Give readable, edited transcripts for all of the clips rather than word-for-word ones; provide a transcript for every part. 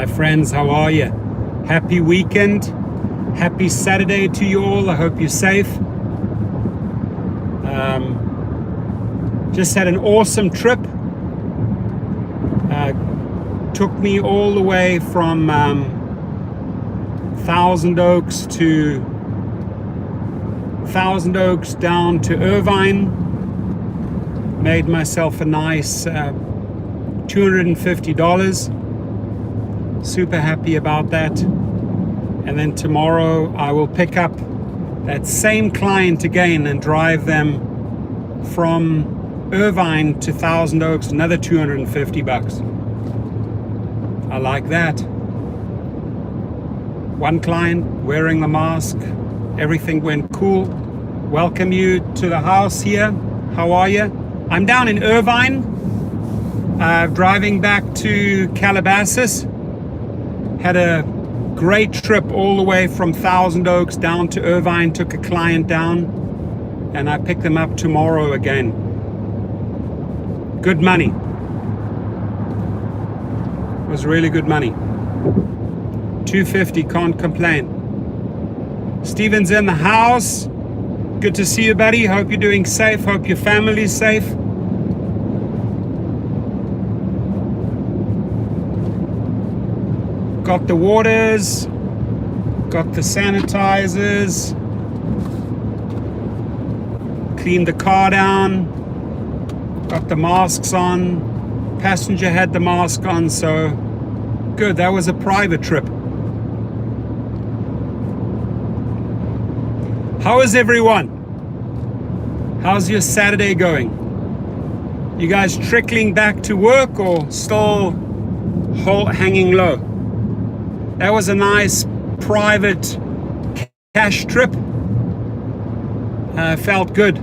My friends, how are you? Happy weekend. Happy Saturday to you all. I hope you're safe. Just had an awesome trip. Took me all the way from Thousand Oaks down to Irvine. Made myself a nice $250. Super happy about that. And then tomorrow I will pick up that same client again and drive them from Irvine to Thousand Oaks, another $250. I like that. One client wearing the mask, everything went cool. Welcome you to the house here. How are you? I'm down in Irvine, driving back to Calabasas. Had a great trip all the way from Thousand Oaks down to Irvine, took a client down, and I pick them up tomorrow again. Good money. It was really good money. $250, can't complain. Steven's in the house. Good to see you, buddy. Hope you're doing safe. Hope your family's safe. Got the waters, got the sanitizers, cleaned the car down, got the masks on. Passenger had the mask on, so good. That was a private trip. How is everyone? How's your Saturday going? You guys trickling back to work or still hanging low? That was a nice private cash trip. Felt good.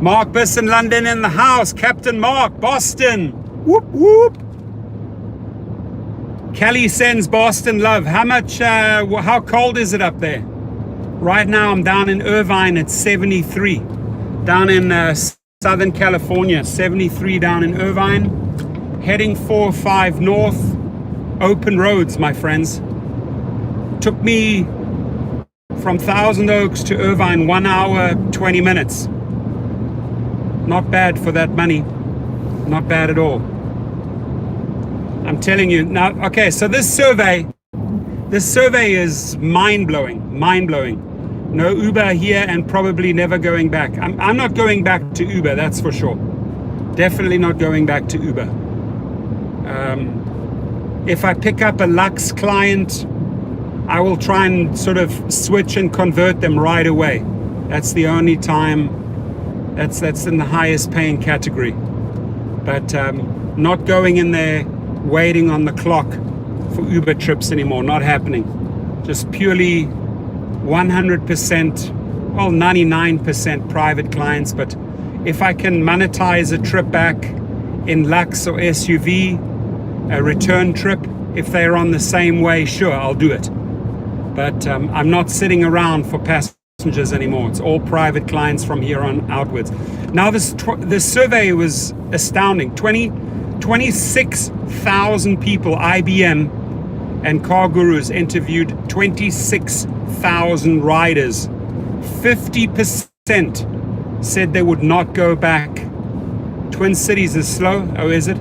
Mark Bisson, London in the house. Captain Mark, Boston. Whoop, whoop. Kelly sends Boston love. How cold is it up there? Right now I'm down in Irvine at 73. Down in Southern California, 73 down in Irvine. Heading 405 north. Open roads, my friends. Took me from Thousand Oaks to Irvine 1 hour, 20 minutes. Not bad for that money. Not bad at all. I'm telling you. Now, okay, so this survey is mind-blowing. No Uber here and probably never going back. I'm not going back to Uber, that's for sure. Definitely not going back to Uber. If I pick up a Lux client, I will try and sort of switch and convert them right away. That's the only time. That's in the highest paying category. But not going in there waiting on the clock for Uber trips anymore. Not happening. Just purely 100%, well, 99% private clients. But if I can monetize a trip back in Lux or SUV, a return trip, if they're on the same way, sure, I'll do it. But I'm not sitting around for passengers anymore. It's all private clients from here on outwards. Now this survey was astounding. 26,000 people, IBM and Car Gurus interviewed 26,000 riders. 50% said they would not go back. Twin Cities is slow. Oh, is it?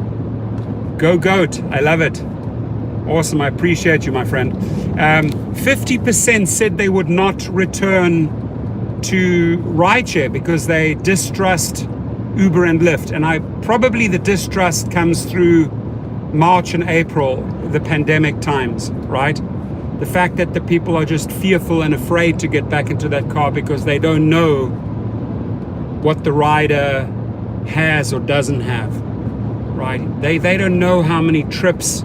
Go Goat. I love it. Awesome. I appreciate you, my friend. 50% said they would not return to Rideshare because they distrust Uber and Lyft. And probably the distrust comes through March and April, the pandemic times, right? The fact that the people are just fearful and afraid to get back into that car because they don't know what the rider has or doesn't have, right? They don't know how many trips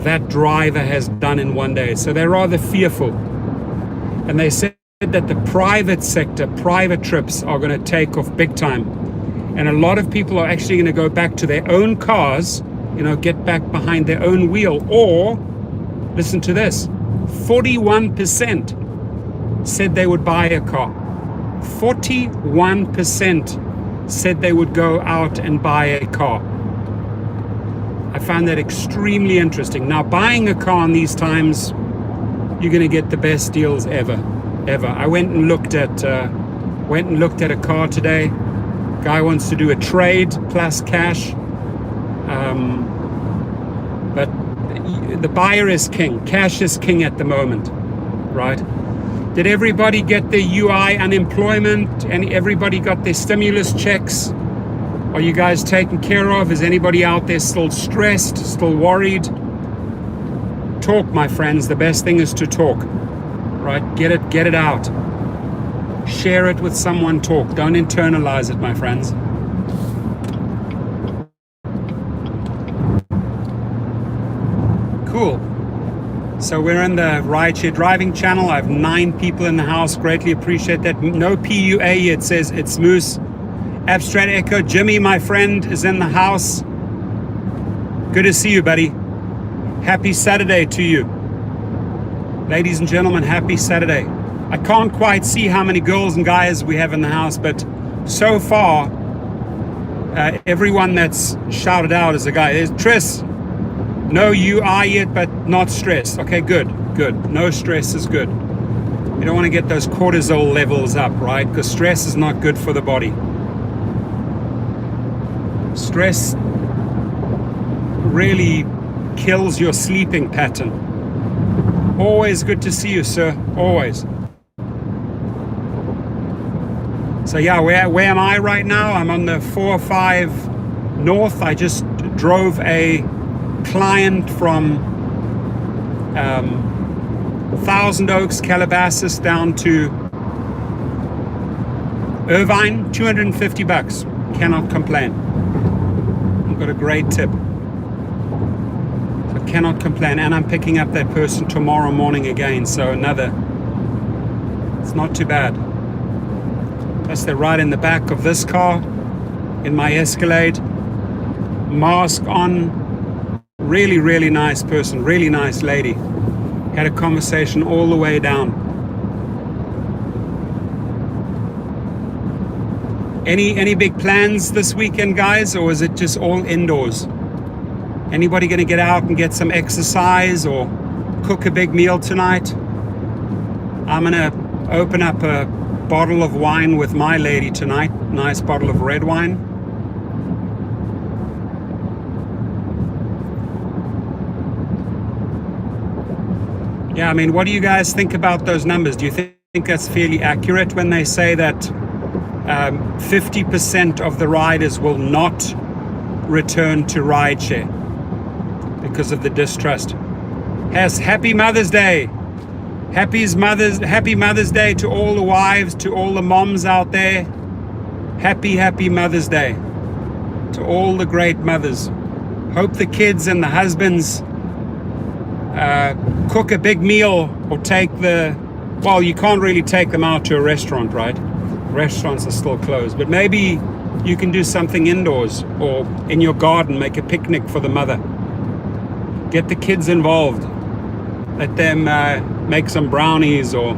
that driver has done in one day. So they're rather fearful. And they said that the private sector, private trips are going to take off big time. And a lot of people are actually going to go back to their own cars, get back behind their own wheel. Or, listen to this, 41% said they would buy a car. 41% said they would go out and buy a car. I found that extremely interesting. Now, buying a car in these times, you're going to get the best deals ever. I went and looked at a car today. Guy wants to do a trade plus cash, but the buyer is king. Cash is king at the moment, right? Did everybody get their UI unemployment and everybody got their stimulus checks? Are you guys taken care of? Is anybody out there still stressed, still worried? Talk, my friends. The best thing is to talk, right? Get it out. Share it with someone. Talk. Don't internalize it, my friends. Cool. So we're in the Rideshare driving channel. I have 9 people in the house. Greatly appreciate that. No PUA yet. Says it's Moose. Abstract Echo. Jimmy, my friend, is in the house. Good to see you, buddy. Happy Saturday to you. Ladies and gentlemen, happy Saturday. I can't quite see how many girls and guys we have in the house, but so far, everyone that's shouted out is a guy. There's Tris. No, you are yet, but not stressed. Okay, good. No stress is good. You don't want to get those cortisol levels up, right? Because stress is not good for the body. Stress really kills your sleeping pattern. Always good to see you, sir. Always. So yeah, where am I right now? I'm on the 405 North. I just drove a client from Thousand Oaks, Calabasas down to Irvine, $250. Cannot complain. I've got a great tip. So cannot complain. And I'm picking up that person tomorrow morning again. So it's not too bad. Plus they're right in the back of this car, in my Escalade. Mask on. Really, really nice person, really nice lady. Had a conversation all the way down. Any big plans this weekend, guys, or is it just all indoors? Anybody gonna get out and get some exercise or cook a big meal tonight? I'm gonna open up a bottle of wine with my lady tonight. Nice bottle of red wine. Yeah, I mean, what do you guys think about those numbers? Do you think that's fairly accurate when they say that 50% of the riders will not return to rideshare because of the distrust? Yes, happy Mother's Day. Happy Mother's Day to all the wives, to all the moms out there. Happy Mother's Day to all the great mothers. Hope the kids and the husbands cook a big meal or well, you can't really take them out to a restaurant, right? Restaurants are still closed, but maybe you can do something indoors or in your garden, make a picnic for the mother. Get the kids involved. Let them make some brownies or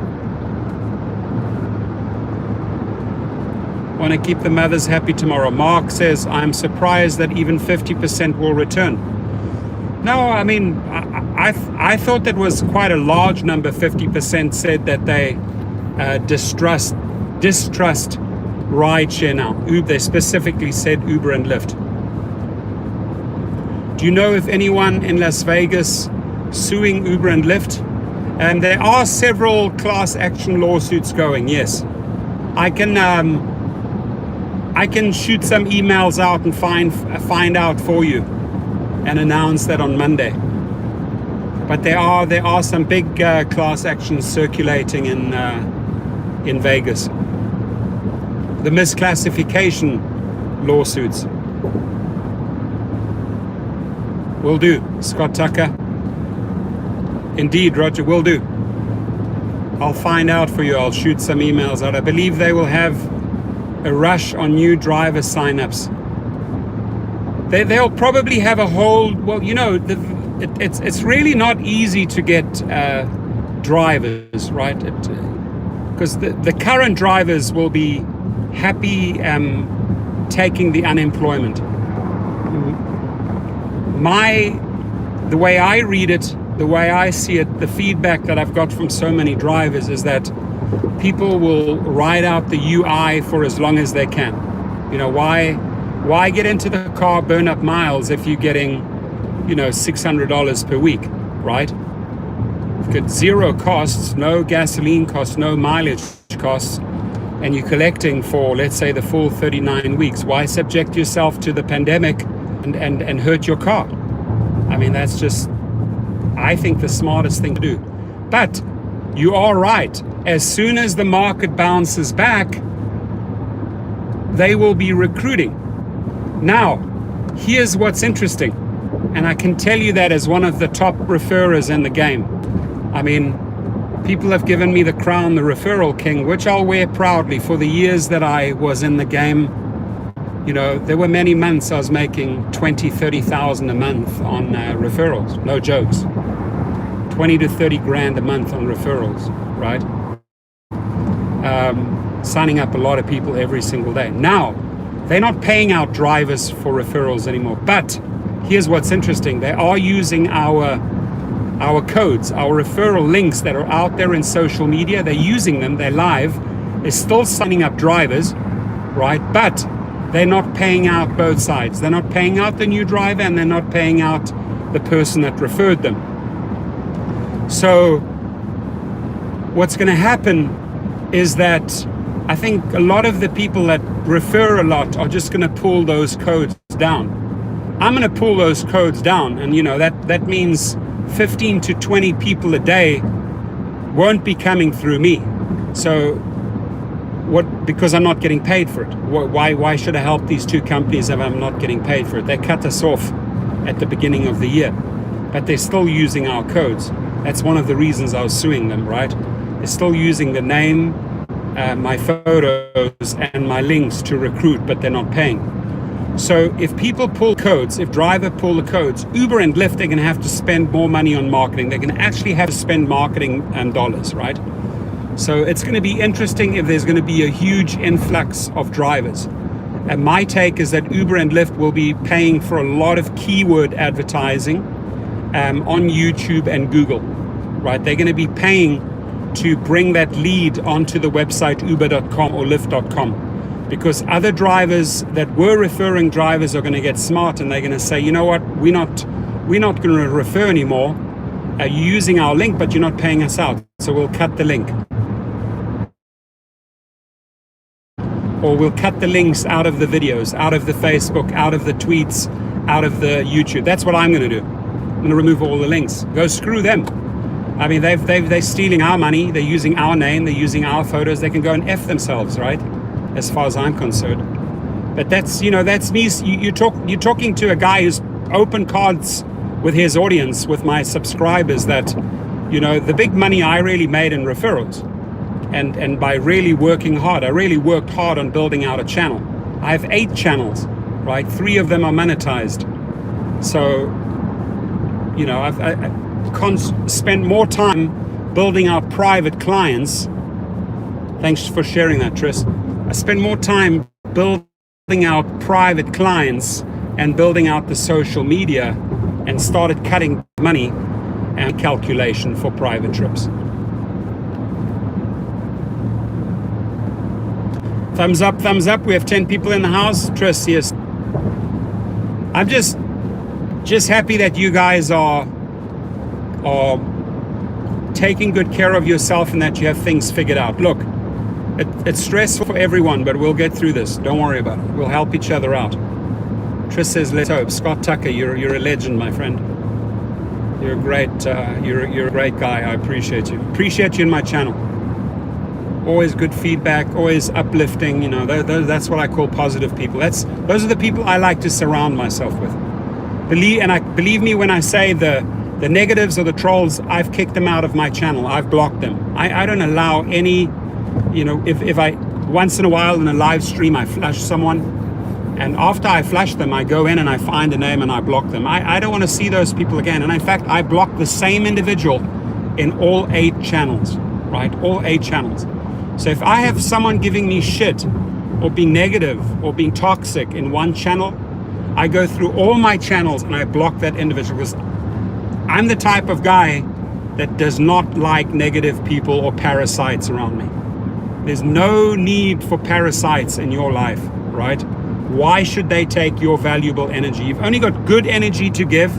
want to keep the mothers happy tomorrow. Mark says, I'm surprised that even 50% will return. No, I mean, I thought that was quite a large number. 50% said that they distrust rideshare now. They specifically said Uber and Lyft. Do you know if anyone in Las Vegas suing Uber and Lyft? And there are several class action lawsuits going. Yes, I can shoot some emails out and find out for you and announce that on Monday. But there are some big class actions circulating in Vegas. The misclassification lawsuits. Will do, Scott Tucker. Indeed, Roger, will do. I'll find out for you. I'll shoot some emails out. I believe they will have a rush on new driver signups. They'll probably have a whole, well, you know, it's really not easy to get drivers, right? Because the current drivers will be happy taking the unemployment. the way I read it, the way I see it, the feedback that I've got from so many drivers is that people will ride out the UI for as long as they can. You know, why get into the car, burn up miles if you're getting, you know, $600 per week, right? You've got zero costs, no gasoline costs, no mileage costs, and you're collecting for, let's say, the full 39 weeks. Why subject yourself to the pandemic and hurt your car? I mean, that's just, I think, the smartest thing to do. But you are right. As soon as the market bounces back, they will be recruiting. Now, here's what's interesting, and I can tell you that as one of the top referrers in the game. I mean, people have given me the crown, the referral king, which I'll wear proudly. For the years that I was in the game, you know, there were many months I was making 20, 30,000 a month on referrals. No jokes. 20 to 30 grand a month on referrals, right? Signing up a lot of people every single day. Now, they're not paying out drivers for referrals anymore. But here's what's interesting. They are using our codes, our referral links that are out there in social media. They're using them. They're live. They're still signing up drivers, right? But they're not paying out both sides. They're not paying out the new driver, and they're not paying out the person that referred them. So what's going to happen is that I think a lot of the people that refer a lot are just going to pull those codes down. I'm going to pull those codes down, and you know that means 15 to 20 people a day won't be coming through me. So what? Because I'm not getting paid for it. Why should I help these two companies if I'm not getting paid for it? They cut us off at the beginning of the year, but they're still using our codes. That's one of the reasons I was suing them, right? They're still using the name, my photos, and my links to recruit, but they're not paying. So if people pull codes, if driver pull the codes, Uber and Lyft, they're going to have to spend more money on marketing. They're going to actually have to spend marketing dollars, right? So it's going to be interesting if there's going to be a huge influx of drivers. And my take is that Uber and Lyft will be paying for a lot of keyword advertising on YouTube and Google, right? They're going to be paying to bring that lead onto the website uber.com or lyft.com, because other drivers that were referring drivers are going to get smart, and they're going to say, you know what, we're not going to refer anymore. You're using our link, but you're not paying us out, so we'll cut the link. Or we'll cut the links out of the videos, out of the Facebook, out of the tweets, out of the YouTube. That's what I'm going to do. I'm going to remove all the links. Go screw them. I mean, they're stealing our money. They're using our name. They're using our photos. They can go and F themselves, right? As far as I'm concerned. But that's, you know, that's me. You're talking to a guy who's open cards with his audience, with my subscribers, that, you know, the big money I really made in referrals. And by really working hard, I really worked hard on building out a channel. I have 8 channels, right? 3 of them are monetized. So, you know, I spend more time building out private clients. Thanks for sharing that, Tris. I spend more time building out private clients and building out the social media, and started cutting money and calculation for private trips. Thumbs up, thumbs up. We have 10 people in the house. Tris, yes. I'm just happy that you guys are taking good care of yourself and that you have things figured out. Look, it's stressful for everyone, but we'll get through this. Don't worry about it. We'll help each other out. Tris says, let's hope. Scott Tucker, you're a legend, my friend. You're a great, you're a great guy. I appreciate you. Appreciate you in my channel. Always good feedback, always uplifting. You know, that's what I call positive people. Those are the people I like to surround myself with. Believe me when I say the negatives or the trolls, I've kicked them out of my channel. I've blocked them. I don't allow any, you know, if I, once in a while in a live stream, I flash someone, and after I flash them, I go in and I find a name and I block them. I don't want to see those people again. And in fact, I block the same individual in all 8 channels, right? All 8 channels. So if I have someone giving me shit or being negative or being toxic in one channel, I go through all my channels and I block that individual, because I'm the type of guy that does not like negative people or parasites around me. There's no need for parasites in your life, right? Why should they take your valuable energy? You've only got good energy to give,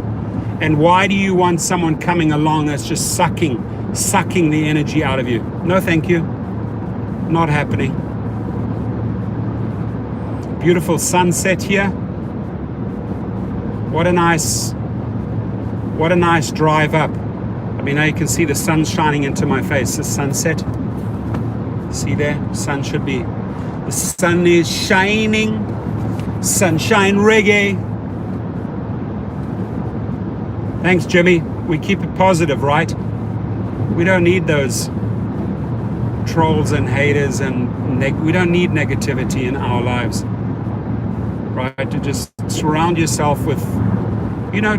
and why do you want someone coming along that's just sucking the energy out of you? No, thank you. Not happening. Beautiful sunset here. What a nice drive up. I mean, now you can see the sun shining into my face. The sunset. See there? The sun is shining. Sunshine reggae. Thanks, Jimmy. We keep it positive, right? We don't need those trolls and haters, and we don't need negativity in our lives, right? To just surround yourself with,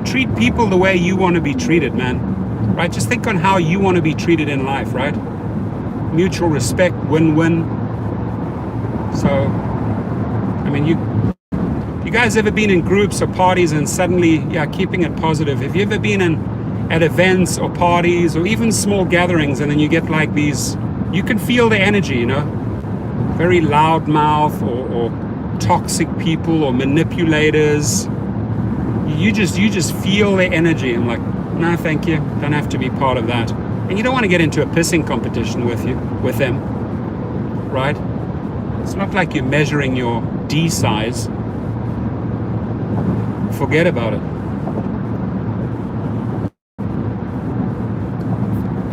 treat people the way you want to be treated, man, right? Just think on how you want to be treated in life, right? Mutual respect, win-win. So, I mean, you guys ever been in groups or parties and suddenly, keeping it positive? Have you ever been at events or parties or even small gatherings, and then you get like these, you can feel the energy, very loud mouth or toxic people or manipulators. You just feel the energy. I'm like, no, thank you. Don't have to be part of that. And you don't want to get into a pissing competition with them, right? It's not like you're measuring your D size. Forget about it.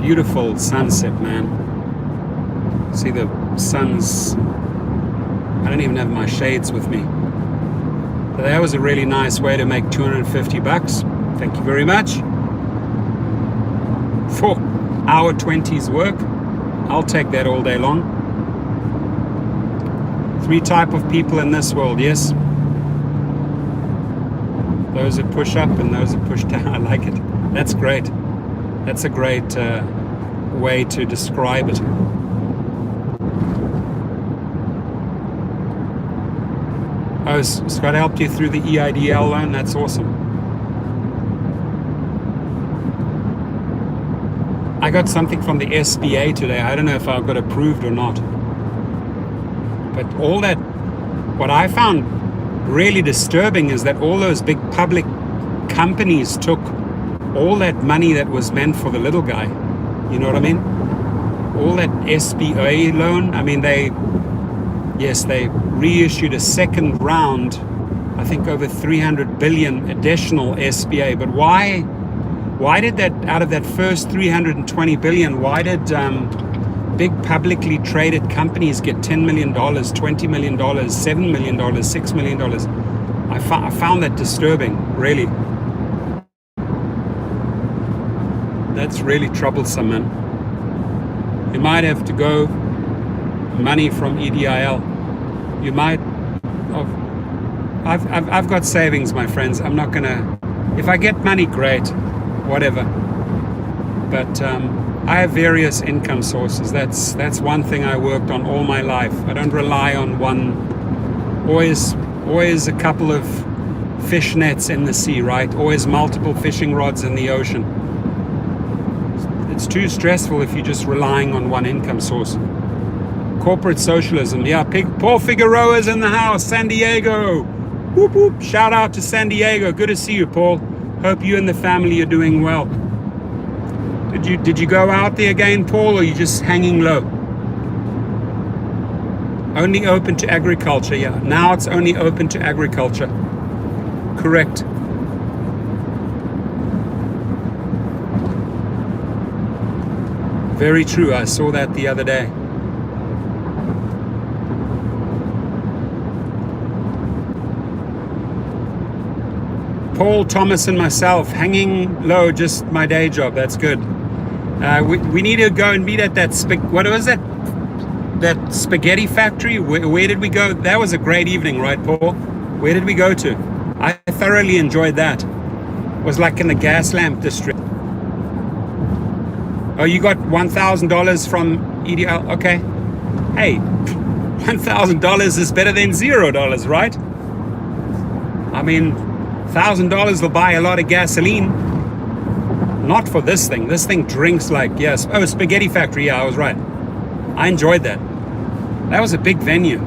Beautiful sunset, man. See the sun's, I don't even have my shades with me. But that was a really nice way to make $250. Thank you very much. For hour 20's work, I'll take that all day long. 3 types of people in this world, yes. Those that push up and those that push down. I like it. That's great. That's a great way to describe it. Oh, Scott helped you through the EIDL loan? That's awesome. I got something from the SBA today. I don't know if I got approved or not. But all that, what I found really disturbing is that all those big public companies took all that money that was meant for the little guy. You know what I mean? All that SBA loan. I mean, they reissued a second round, I think over 300 billion additional SBA. But why did that, out of that first 320 billion, why did big publicly traded companies get $10 million, $20 million, $7 million, $6 million? I found that disturbing, really. That's really troublesome, man. You might have to go money from EDIL. You might. I've got savings, my friends. I'm not gonna. If I get money, great, whatever. But I have various income sources. That's one thing I worked on all my life. I don't rely on one. Always a couple of fish nets in the sea, right? Always multiple fishing rods in the ocean. It's too stressful if you're just relying on one income source. Corporate socialism. Yeah, Paul Figueroa's in the house, San Diego. Whoop, whoop. Shout out to San Diego. Good to see you, Paul. Hope you and the family are doing well. Did you go out there again, Paul, or are you just hanging low? Only open to agriculture, yeah. Now it's only open to agriculture. Correct. Very true. I saw that the other day. Paul, Thomas, and myself hanging low, just my day job. That's good. We need to go and meet at that what was that? That spaghetti factory. Where did we go? That was a great evening, right, Paul? Where did we go to? I thoroughly enjoyed that. It was like in the gas lamp district. Oh, you got $1,000 from EDL? Okay. Hey, $1,000 is better than $0, right? mean, $1,000 will buy a lot of gasoline. Not for this thing. This thing drinks like, yes. Oh, Spaghetti Factory. Yeah, I was right. I enjoyed that. That was a big venue.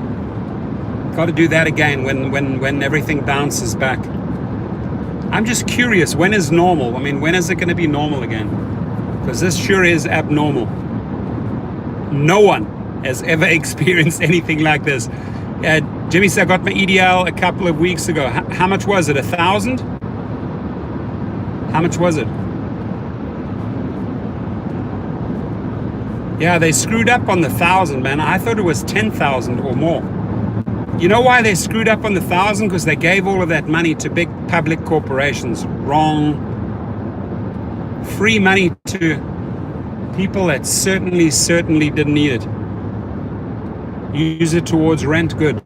Got to do that again when everything bounces back. I'm just curious, when is normal? I mean, when is it going to be normal again? Because this sure is abnormal. No one has ever experienced anything like this. Jimmy said, I got my EDL a couple of weeks ago. How much was it? 1,000? How much was it? Yeah, they screwed up on the 1,000, man. I thought it was 10,000 or more. You know why they screwed up on the 1,000? Because they gave all of that money to big public corporations. Wrong. Free money to people that certainly didn't need it. Use it towards rent, good.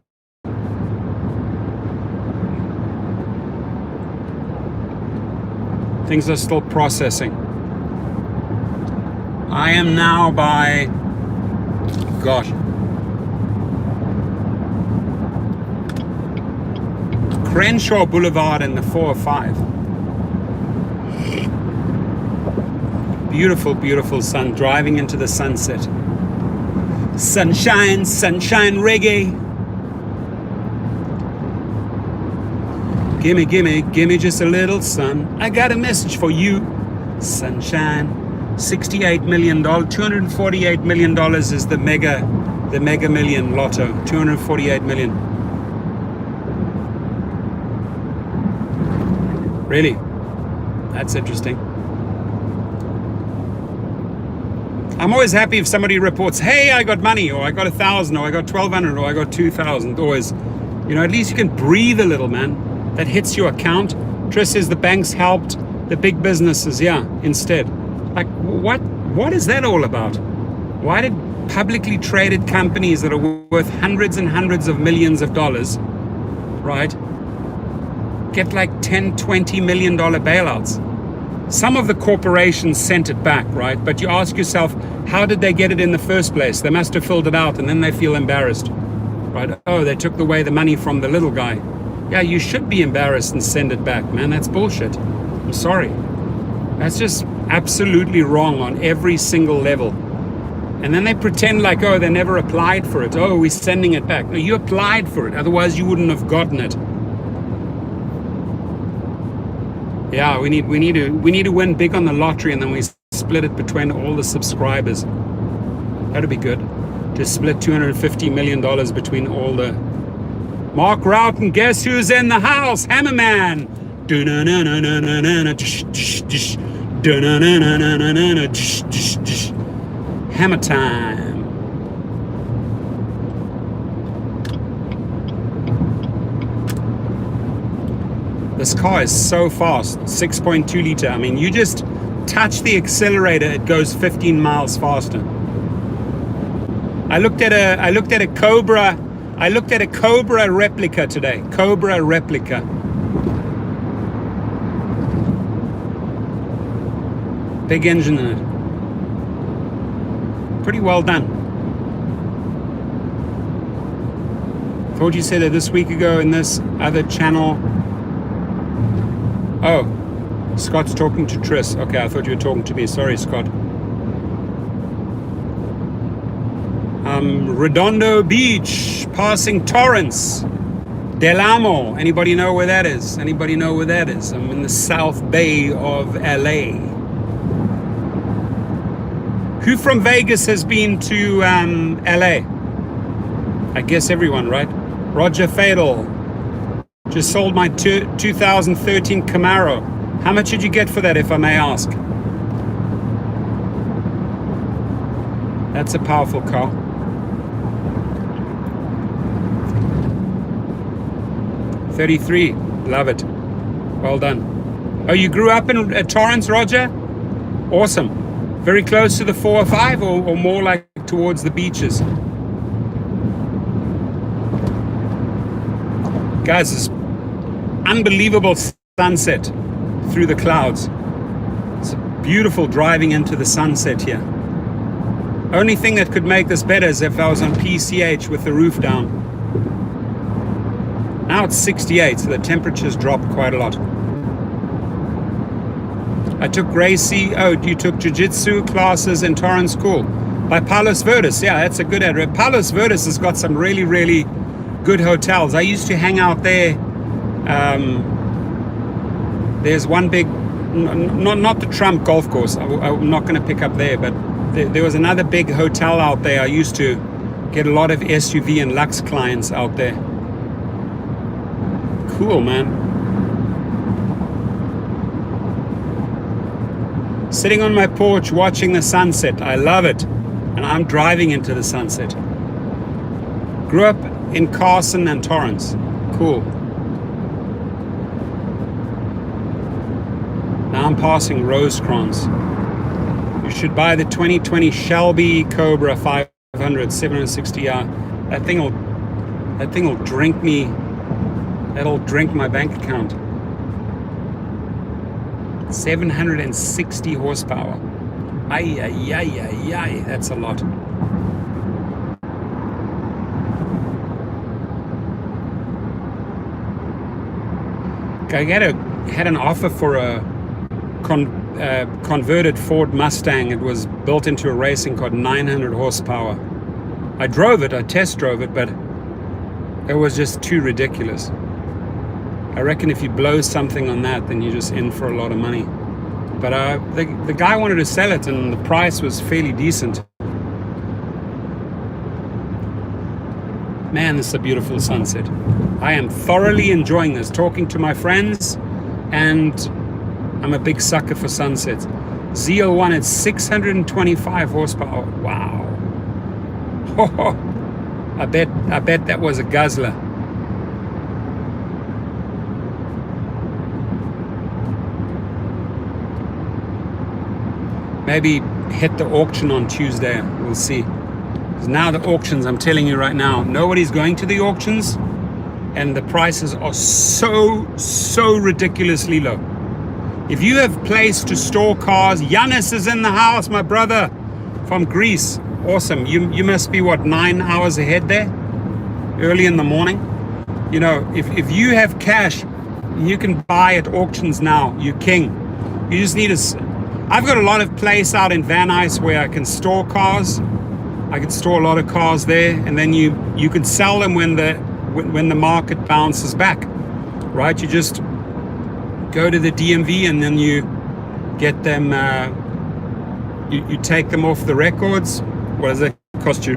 Things are still processing. I am now by, gosh, Crenshaw Boulevard in the 405. Beautiful, beautiful sun, driving into the sunset. Sunshine, sunshine reggae. Gimme, gimme, gimme just a little sun. I got a message for you. Sunshine. $68 million, $248 million is the mega million lotto. 248 million. Really? That's interesting. I'm always happy if somebody reports, hey, I got money, or I got 1,000, or I got 1,200, or I got 2,000. Always, at least you can breathe a little, man. That hits your account. Trish says the banks helped the big businesses, instead. Like, what is that all about? Why did publicly traded companies that are worth hundreds and hundreds of millions of dollars, right, get like $10, $20 million bailouts? Some of the corporations sent it back, right? But you ask yourself, how did they get it in the first place? They must have filled it out and then they feel embarrassed, right? Oh, they took away the money from the little guy. Yeah, you should be embarrassed and send it back, man. That's bullshit. I'm sorry. That's just absolutely wrong on every single level. And then they pretend like, oh, they never applied for it. Oh, we're sending it back. No, you applied for it. Otherwise, you wouldn't have gotten it. Yeah, we need to win big on the lottery, and then we split it between all the subscribers. That'd be good. To split $250 million between all the. Mark Roughton, guess who's in the house? Hammerman. Hammer time. This car is so fast, 6.2 liter. I mean, you just touch the accelerator, it goes 15 miles faster. I looked at a Cobra replica today. Cobra replica. Big engine in it. Pretty well done. Thought you said it this week ago in this other channel. Oh, Scott's talking to Tris. Okay, I thought you were talking to me. Sorry, Scott. Redondo Beach, passing Torrance. Del Amo. Anybody know where that is? Anybody know where that is? I'm in the South Bay of LA. Who from Vegas has been to LA? I guess everyone, right? Roger Fadel. Just sold my 2013 Camaro. How much did you get for that, if I may ask? That's a powerful car. $33. Love it. Well done. Oh, you grew up in Torrance, Roger? Awesome. Very close to the 405 or more like towards the beaches? Guys, this unbelievable sunset through the clouds. It's beautiful driving into the sunset here. Only thing that could make this better is if I was on PCH with the roof down. Now it's 68, so the temperature's dropped quite a lot. I took Gracie. Oh, you took jiu-jitsu classes in Torrance. Cool. By Palos Verdes. Yeah, that's a good address. Palos Verdes has got some really, really good hotels. I used to hang out there. There's one big, not the Trump golf course. I'm not going to pick up there, but there was another big hotel out there. I used to get a lot of SUV and Lux clients out there. Cool, man. Sitting on my porch watching the sunset. I love it. And I'm driving into the sunset. Grew up in Carson and Torrance. Cool. Now I'm passing Rosecrans. You should buy the 2020 Shelby Cobra 500, 760. That thing will drink me. That'll drink my bank account. 760 horsepower. Ay, that's a lot. I had an offer for a converted Ford Mustang. It was built into a racing car, 900 horsepower. I test drove it, but it was just too ridiculous. I reckon if you blow something on that, then you're just in for a lot of money. But the guy wanted to sell it, and the price was fairly decent. Man, this is a beautiful sunset. I am thoroughly enjoying this, talking to my friends, and I'm a big sucker for sunsets. ZL1 at 625 horsepower. Wow. I bet that was a guzzler. Maybe hit the auction on Tuesday. We'll see. Because now the auctions, I'm telling you right now, nobody's going to the auctions, and the prices are so ridiculously low. If you have place to store cars, Yanis is in the house, my brother from Greece. Awesome. You must be, what, 9 hours ahead there? Early in the morning? You know, if you have cash, you can buy at auctions now. You're king. You just need I've got a lot of place out in Van Nuys where I can store cars. I can store a lot of cars there, and then you can sell them when the market bounces back, right? You just go to the DMV, and then you get them. You take them off the records. What does that cost you?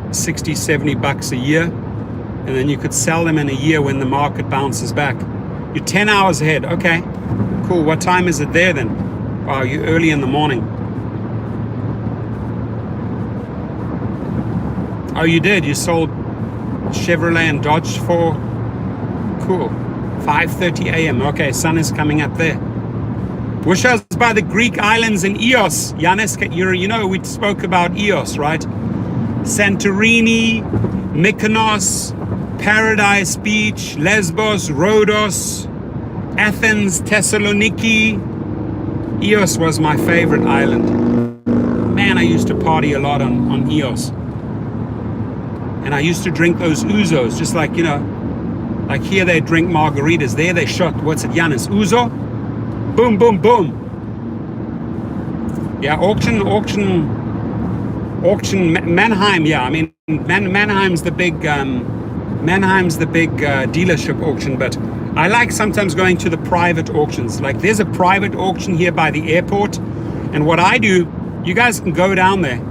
$60-70 a year, and then you could sell them in a year when the market bounces back. You're 10 hours ahead. Okay, cool. What time is it there then? Wow, you're early in the morning. Oh, you did? You sold Chevrolet and Dodge for? Cool. 5:30 a.m. Okay, sun is coming up there. Wish I was by the Greek islands in Ios. Yanis, you know, we spoke about Ios, right? Santorini, Mykonos, Paradise Beach, Lesbos, Rhodos, Athens, Thessaloniki. Ios was my favorite island. Man, I used to party a lot on Ios. And I used to drink those ouzos, just like, you know, like here they drink margaritas. There they shot, what's it, Yanis? Ouzo? Boom, boom, boom. Yeah, auction, Mannheim, yeah. I mean, Mannheim's the big dealership auction, but I like sometimes going to the private auctions. Like there's a private auction here by the airport, and what I do, you guys can go down there.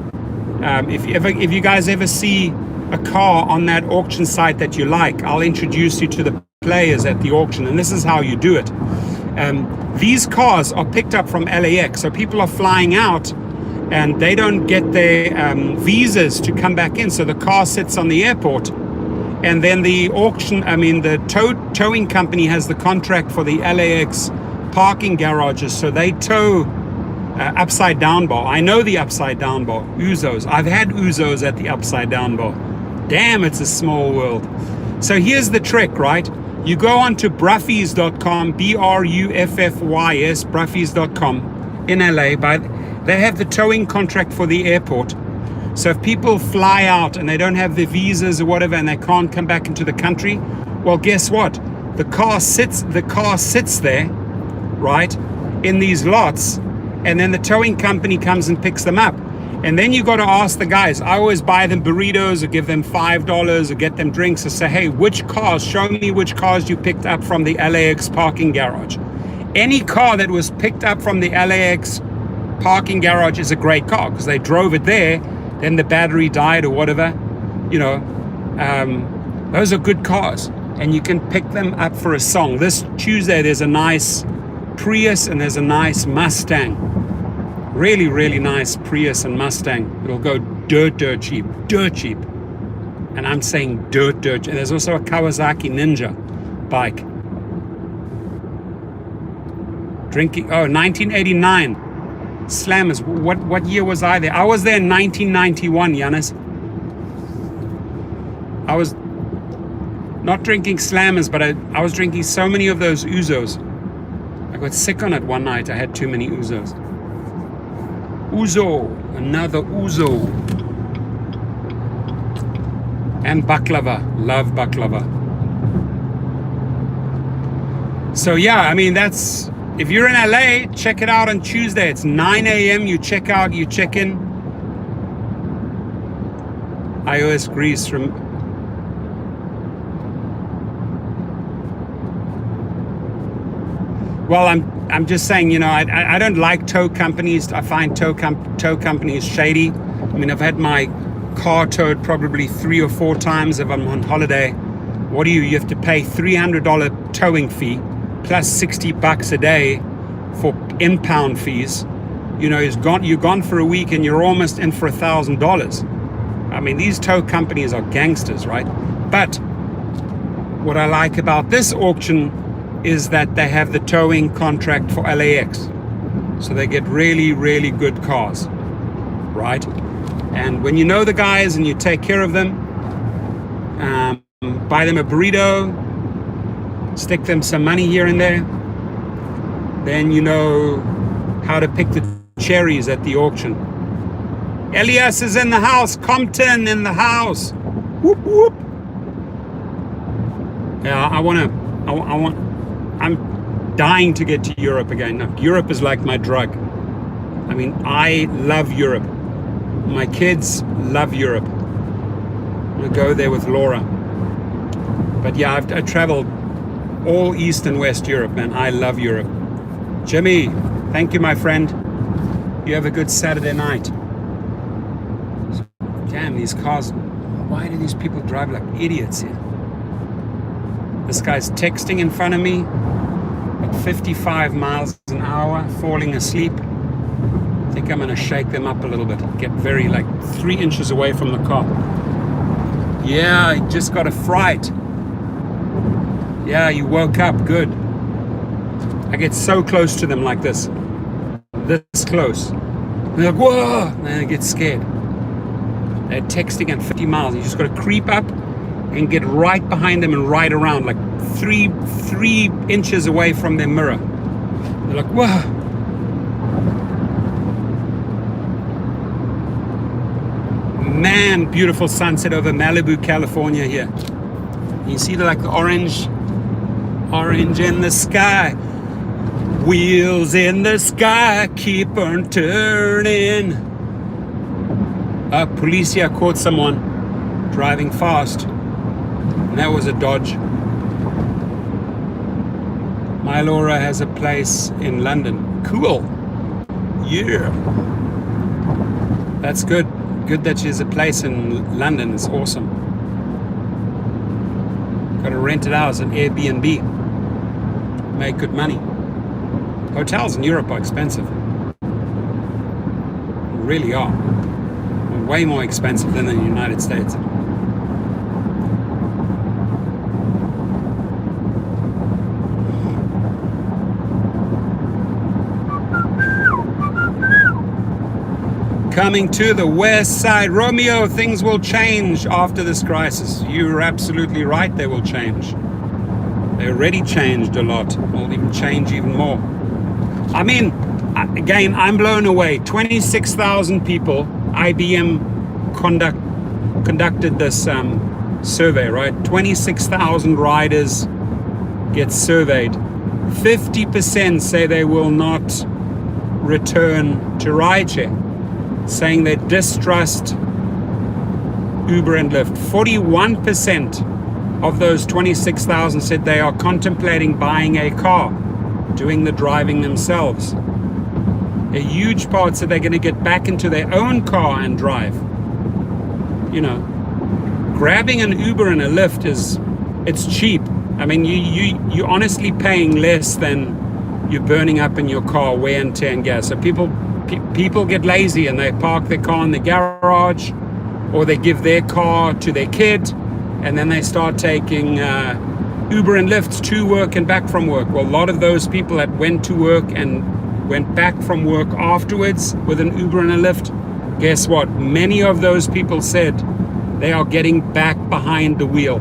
If you guys ever see a car on that auction site that you like, I'll introduce you to the players at the auction, and this is how you do it. These cars are picked up from LAX, so people are flying out and they don't get their visas to come back in, so the car sits on the airport. And then the towing company has the contract for the LAX parking garages, so they tow upside down bar. I know the upside down bar, Ouzos. I've had Ouzos at the upside down bar. Damn, it's a small world. So here's the trick, right? You go on to bruffys.com, BRUFFYS, bruffys.com in LA. They have the towing contract for the airport. So if people fly out and they don't have their visas or whatever and they can't come back into the country, Well, guess what? The car sits there, right, in these lots, and then the towing company comes and picks them up. And then you got to ask the guys. I always buy them burritos or give them $5 or get them drinks or say, hey, show me which cars you picked up from the LAX parking garage. Any car that was picked up from the LAX parking garage is a great car because they drove it there, then the battery died or whatever. Those are good cars, and you can pick them up for a song. This Tuesday there's a nice Prius and there's a nice Mustang. Really, really nice Prius and Mustang. It'll go dirt cheap. And I'm saying dirt. And there's also a Kawasaki Ninja bike. Drinking, 1989. Slammers. What year was I there? I was there in 1991, Giannis. I was not drinking Slammers, but I was drinking so many of those Uzos. I got sick on it one night. I had too many Uzos. Uzo, another Uzo. And baklava, love baklava. So yeah, I mean, that's, if you're in LA, check it out on Tuesday. It's 9 a.m. You check out, you check in. iOS Greece from Well, I'm just saying, I don't like tow companies. I find tow companies shady. I mean, I've had my car towed probably 3 or 4 times if I'm on holiday. What do you have to pay $300 towing fee plus $60 a day for impound fees. You're gone for a week and you're almost in for $1,000. I mean, these tow companies are gangsters, right? But what I like about this auction is that they have the towing contract for LAX. So they get really, really good cars, right? And when you know the guys and you take care of them, buy them a burrito, stick them some money here and there, then you know how to pick the cherries at the auction. Elias is in the house, Compton in the house. Whoop, whoop. Yeah, I'm dying to get to Europe again. No, Europe is like my drug. I mean, I love Europe. My kids love Europe. I'm gonna go there with Laura. But yeah, I traveled all East and West Europe, man. I love Europe. Jimmy, thank you, my friend. You have a good Saturday night. Damn, these cars. Why do these people drive like idiots here? This guy's texting in front of me at 55 miles an hour, falling asleep. I think I'm gonna shake them up a little bit. Get very 3 inches away from the car. Yeah, I just got a fright. Yeah, you woke up, good. I get so close to them like this close. They're like, whoa, and then I get scared. They're texting at 50 miles. You just got to creep up and get right behind them and ride around, like three inches away from their mirror. They're like, whoa. Man, beautiful sunset over Malibu, California here. You see the orange in the sky. Wheels in the sky keep on turning. Policia caught someone driving fast. And that was a Dodge. My Laura has a place in London. Cool. Yeah. That's good. Good that she has a place in London. It's awesome. Got to rent it out as an Airbnb. Make good money. Hotels in Europe are expensive. They really are. Way more expensive than in the United States. Coming to the west side. Romeo, things will change after this crisis. You're absolutely right, they will change. They already changed a lot. They'll even change even more. I mean, again, I'm blown away. 26,000 people. IBM conducted this survey, right? 26,000 riders get surveyed. 50% say they will not return to rideshare, saying they distrust Uber and Lyft. 41% of those 26,000 said they are contemplating buying a car, doing the driving themselves. A huge part said they're going to get back into their own car and drive. You know, grabbing an Uber and a Lyft it's cheap. I mean, you're honestly paying less than you're burning up in your car, wear and tear and gas. So people get lazy and they park their car in the garage, or they give their car to their kid, and then they start taking Uber and Lyft to work and back from work. Well, a lot of those people that went to work and went back from work afterwards with an Uber and a Lyft, guess what? Many of those people said they are getting back behind the wheel.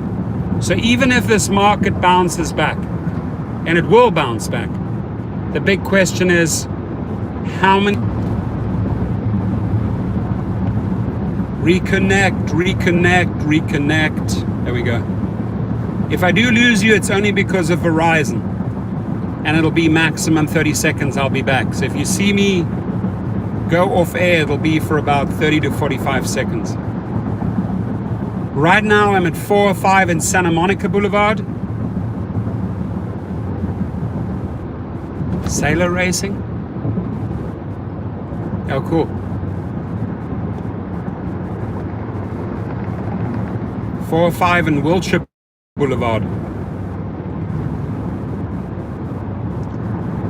So even if this market bounces back, and it will bounce back, the big question is how many... Reconnect. There we go. If I do lose you, it's only because of Verizon, and it'll be maximum 30 seconds. I'll be back. So if you see me go off air, it'll be for about 30 to 45 seconds. Right now I'm at 405 in Santa Monica Boulevard. Sailor racing. Oh, cool. 405 in Wilshire Boulevard.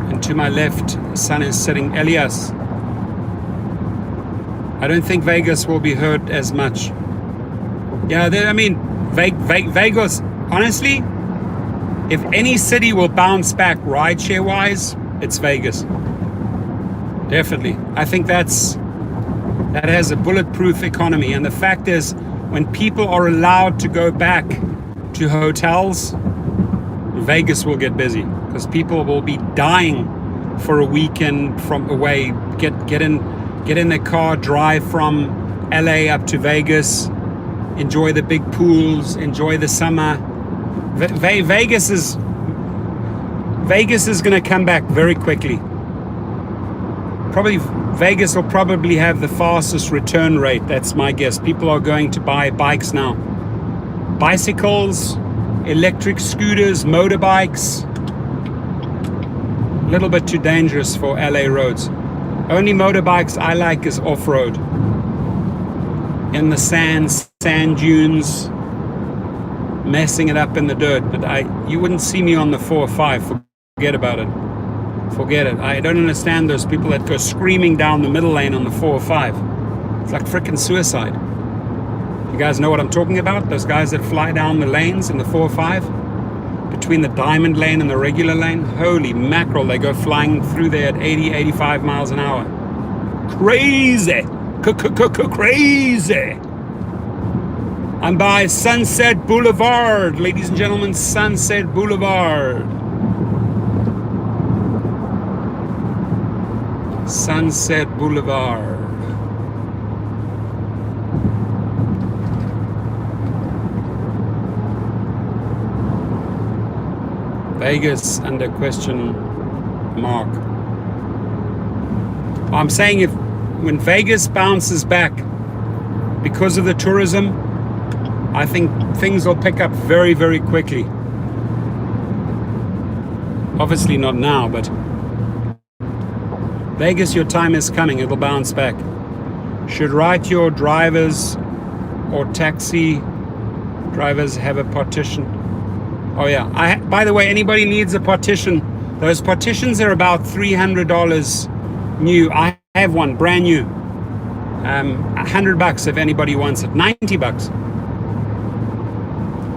And to my left, the sun is setting. Elias. I don't think Vegas will be hurt as much. Yeah, I mean, Vegas, honestly, if any city will bounce back rideshare wise, it's Vegas. Definitely. I think that has a bulletproof economy. And the fact is, when people are allowed to go back to hotels, Vegas will get busy, because people will be dying for a weekend from away. Get in their car, drive from LA up to Vegas, enjoy the big pools, enjoy the summer. Vegas is going to come back very quickly. Vegas will probably have the fastest return rate. That's my guess. People are going to buy bikes now. Bicycles, electric scooters, motorbikes. A little bit too dangerous for LA roads. Only motorbikes I like is off-road. In the sand dunes, messing it up in the dirt. But you wouldn't see me on the 405. Forget about it. Forget it. I don't understand those people that go screaming down the middle lane on the 405. It's like freaking suicide. You guys know what I'm talking about? Those guys that fly down the lanes in the 405 between the diamond lane and the regular lane. Holy mackerel, they go flying through there at 80, 85 miles an hour. Crazy. Crazy. I'm by Sunset Boulevard, ladies and gentlemen, Sunset Boulevard. Sunset Boulevard. Vegas under question mark. I'm saying when Vegas bounces back because of the tourism, I think things will pick up very, very quickly. Obviously not now, but Vegas, your time is coming. It'll bounce back. Should write your drivers or taxi drivers have a partition? Oh yeah. By the way, anybody needs a partition, those partitions are about $300 new. I have one brand new. $100 if anybody wants it. $90.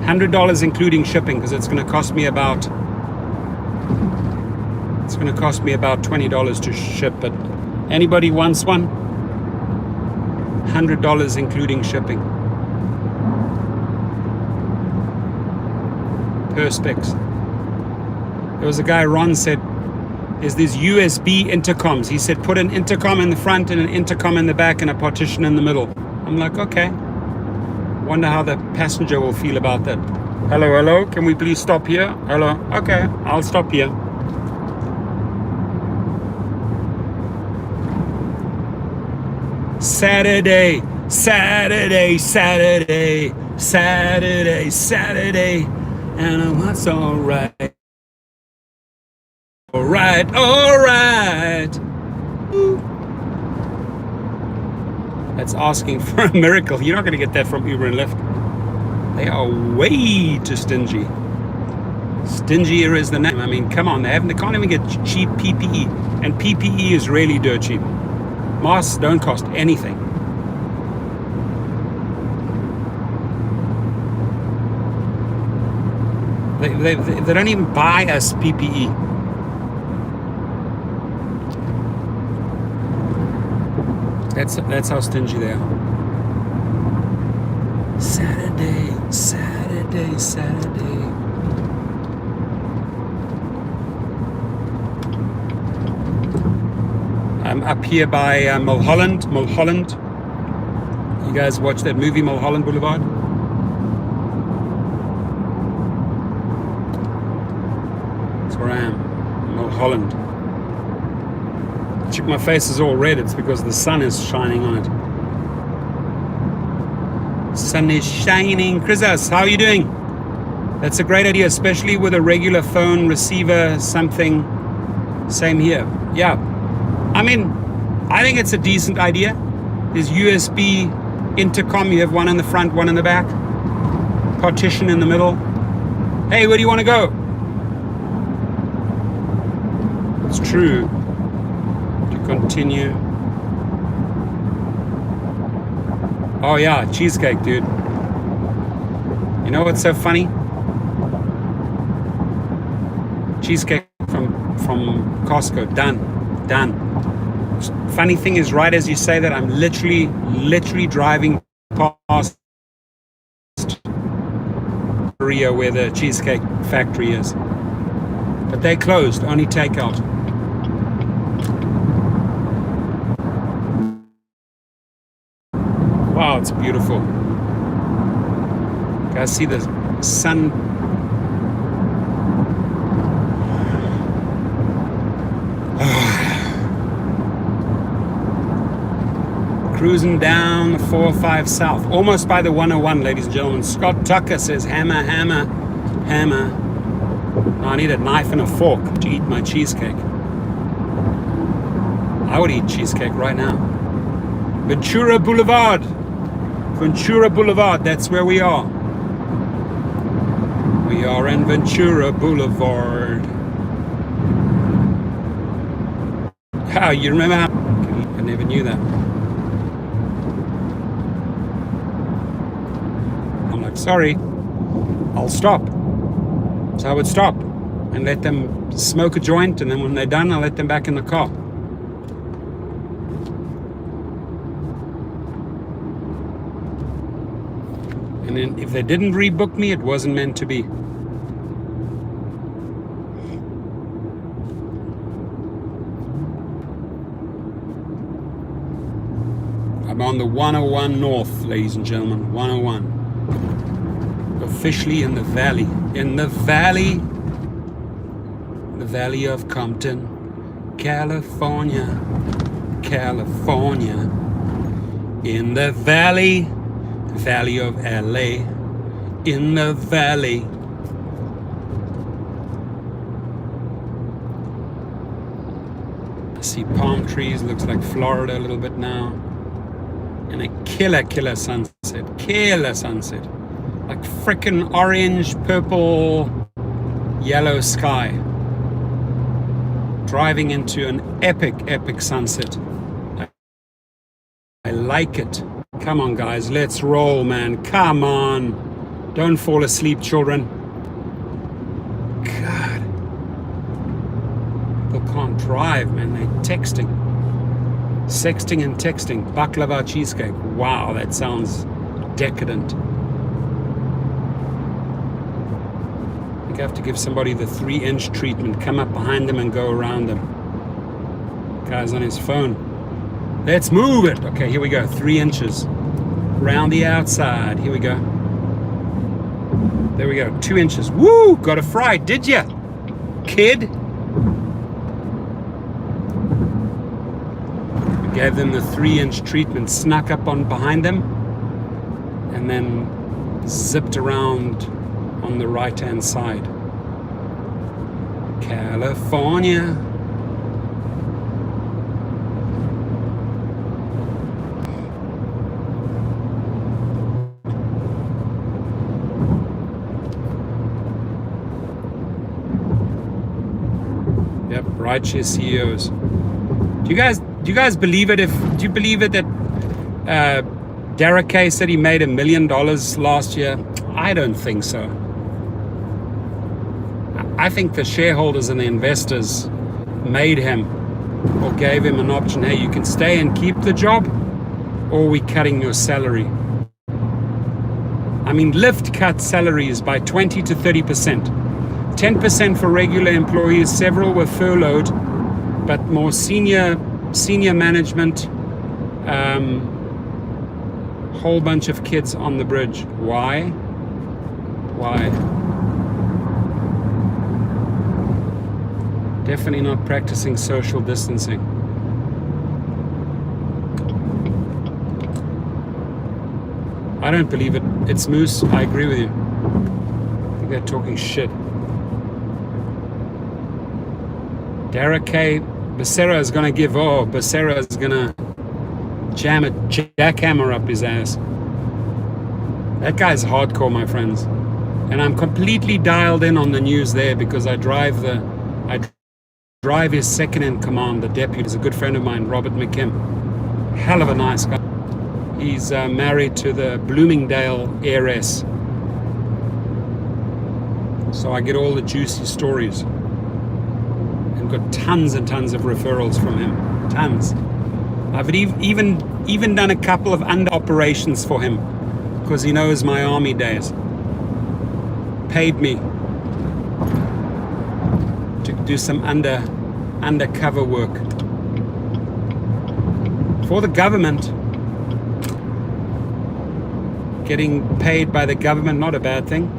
$100 including shipping, because it's going to cost me about $20 to ship. But anybody wants one? $100 including shipping. Perspex. There was a guy, Ron said, is these USB intercoms. He said, put an intercom in the front and an intercom in the back and a partition in the middle. I'm like, okay. Wonder how the passenger will feel about that. Hello, hello, can we please stop here? Hello, okay, I'll stop here. Saturday, Saturday, Saturday, Saturday, Saturday, and that's alright. Alright, alright. That's asking for a miracle. You're not going to get that from Uber and Lyft. They are way too stingy. Stingier is the name. I mean, come on, they can't even get cheap PPE. And PPE is really dirt cheap. Masks don't cost anything. They don't even buy us PPE. That's how stingy they are. Saturday, Saturday, Saturday. I'm up here by Mulholland. Mulholland. You guys watch that movie, Mulholland Boulevard? That's where I am, Mulholland. Check, my face is all red. It's because the sun is shining on it. Sun is shining. Chrisas, how are you doing? That's a great idea, especially with a regular phone receiver, something. Same here. Yeah. I mean, I think it's a decent idea. There's USB intercom. You have one in the front, one in the back. Partition in the middle. Hey, where do you want to go? It's true. Continue. Oh yeah, cheesecake, dude. You know what's so funny? Cheesecake from Costco. Done. Funny thing is, right as you say that, I'm literally driving past Korea where the cheesecake factory is. But they closed, only takeout. Wow, it's beautiful. Guys, see the sun. Cruising down the 405 South, almost by the 101, ladies and gentlemen. Scott Tucker says, hammer, hammer, hammer. Oh, I need a knife and a fork to eat my cheesecake. I would eat cheesecake right now. Ventura Boulevard. Ventura Boulevard, that's where we are. We are in Ventura Boulevard. Oh, you remember how? I never knew that. I'm like, sorry, I'll stop. So I would stop and let them smoke a joint, and then when they're done, I'll let them back in the car. And then if they didn't rebook me, it wasn't meant to be. I'm on the 101 North, ladies and gentlemen, 101. Officially in the valley. In the valley of Compton, California. California. In the valley of LA, in the valley. I see palm trees, looks like Florida a little bit now. And a killer sunset, like frickin' orange, purple, yellow sky. Driving into an epic sunset. I like it. Come on, guys, let's roll, man. Come on. Don't fall asleep, children. God. People can't drive, man. They're texting. Sexting and texting. Baklava cheesecake. Wow, that sounds decadent. I think I have to give somebody the 3-inch treatment. Come up behind them and go around them. Guy's on his phone. Let's move it. Okay, here we go. 3 inches. Round the outside. Here we go. There we go. 2 inches. Woo! Got a fry, did ya, kid? We gave them the 3-inch treatment, snuck up on behind them, and then zipped around on the right-hand side. California. Yep, rideshare CEOs. Do you guys believe it? Do you believe it that Derek Kay said he made $1 million last year? I don't think so. I think the shareholders and the investors made him, or gave him an option. Hey, you can stay and keep the job, or we're cutting your salary. I mean, Lyft cut salaries by 20 to 30%. 10% for regular employees, several were furloughed, but more senior management, whole bunch of kids on the bridge. Why? Definitely not practicing social distancing. I don't believe it. It's moose. I agree with you. I think they're talking shit. Derek Kay, Becerra is gonna give. Becerra is gonna jam a jackhammer up his ass. That guy's hardcore, my friends. And I'm completely dialed in on the news there because I drive his second in command, the deputy. He's a good friend of mine, Robert McKim. Hell of a nice guy. He's married to the Bloomingdale heiress. So I get all the juicy stories. And got tons and tons of referrals from him. Tons. I've even done a couple of under operations for him because he knows my army days. Paid me to do some undercover work for the government. Getting paid by the government, not a bad thing.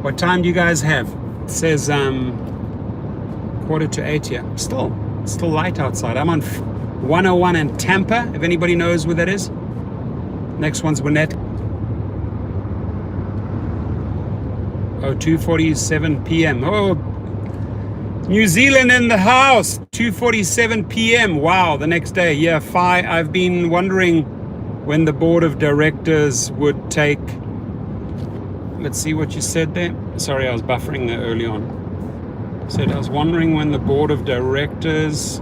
What time do you guys have? It says 7:45 here. Still light outside. I'm on 101 in Tampa, if anybody knows where that is. Next one's Winnett. 2:47 p.m. Oh, New Zealand in the house. 2:47 p.m. Wow, the next day. Yeah, I've been wondering when the board of directors would take. Let's see what you said there. Sorry, I was buffering there early on. Said I was wondering when the board of directors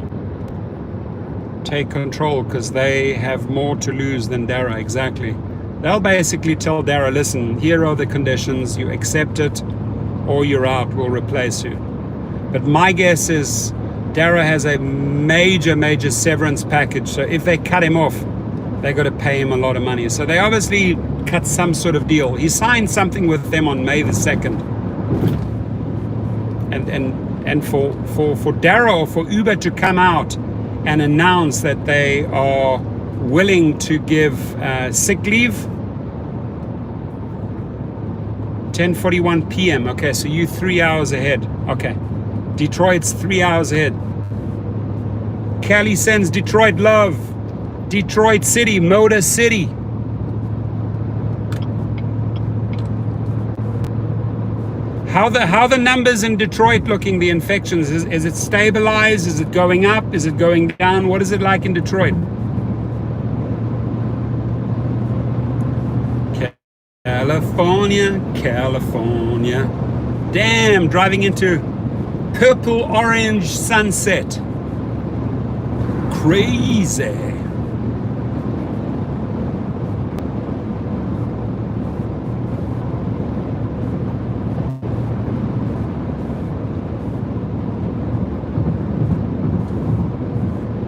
take control because they have more to lose than Dara. Exactly. They'll basically tell Dara, listen, here are the conditions, you accept it or you're out, we'll replace you. But my guess is Dara has a major severance package, so if they cut him off, they got to pay him a lot of money. So they obviously cut some sort of deal. He signed something with them on May the 2nd. And for Dara or for Uber to come out and announce that they are willing to give sick leave, 10:41 p.m. Okay, so you 3 hours ahead. Okay, Detroit's 3 hours ahead. Kelly sends Detroit love. Detroit City, Motor City. How the numbers in Detroit looking, the infections? Is it stabilized? Is it going up? Is it going down? What is it like in Detroit? California. Damn, driving into purple orange sunset. Crazy.